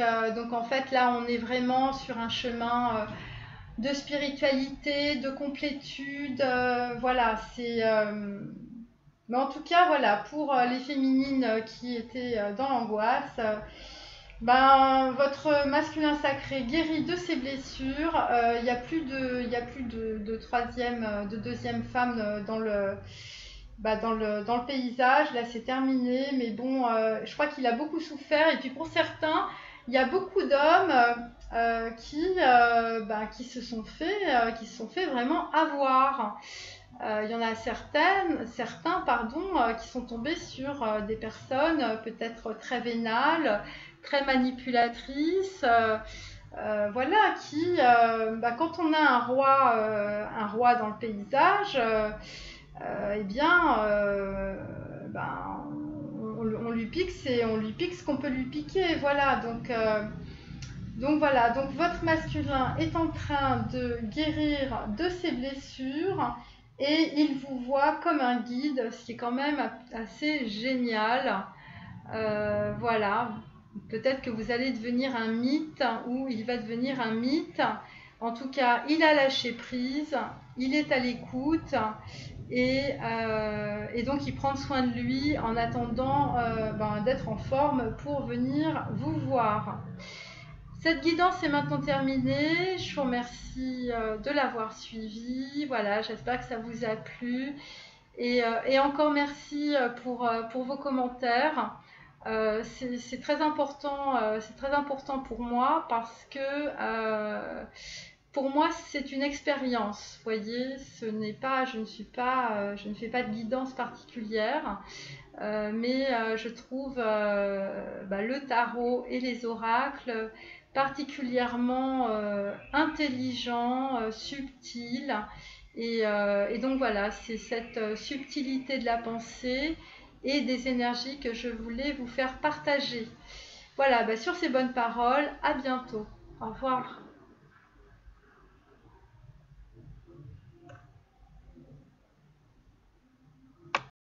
en fait là on est vraiment sur un chemin de spiritualité, de complétude, voilà, c'est... mais en tout cas, voilà, pour les féminines qui étaient dans l'angoisse, votre masculin sacré guérit de ses blessures. Il n'y a plus de troisième, de deuxième femme dans le paysage. Là, c'est terminé. Mais bon, je crois qu'il a beaucoup souffert. Et puis pour certains, il y a beaucoup d'hommes qui se sont fait vraiment avoir. Il y en a certains, qui sont tombés sur des personnes peut-être très vénales, très manipulatrices, voilà, qui, quand on a un roi dans le paysage, eh bien, on lui pique ce qu'on peut lui piquer, voilà. Donc voilà, donc votre masculin est en train de guérir de ses blessures et il vous voit comme un guide, ce qui est quand même assez génial. Voilà, peut-être que vous allez devenir un mythe ou il va devenir un mythe. En tout cas, il a lâché prise, il est à l'écoute et donc il prend soin de lui en attendant d'être en forme pour venir vous voir. Cette guidance est maintenant terminée. Je vous remercie de l'avoir suivie. Voilà, j'espère que ça vous a plu. Et encore merci pour vos commentaires. C'est très important pour moi parce que pour moi c'est une expérience. Vous voyez, je ne fais pas de guidance particulière. Mais je trouve le tarot et les oracles particulièrement intelligents, subtils. Et donc voilà, c'est cette subtilité de la pensée et des énergies que je voulais vous faire partager. Voilà, sur ces bonnes paroles, à bientôt. Au revoir.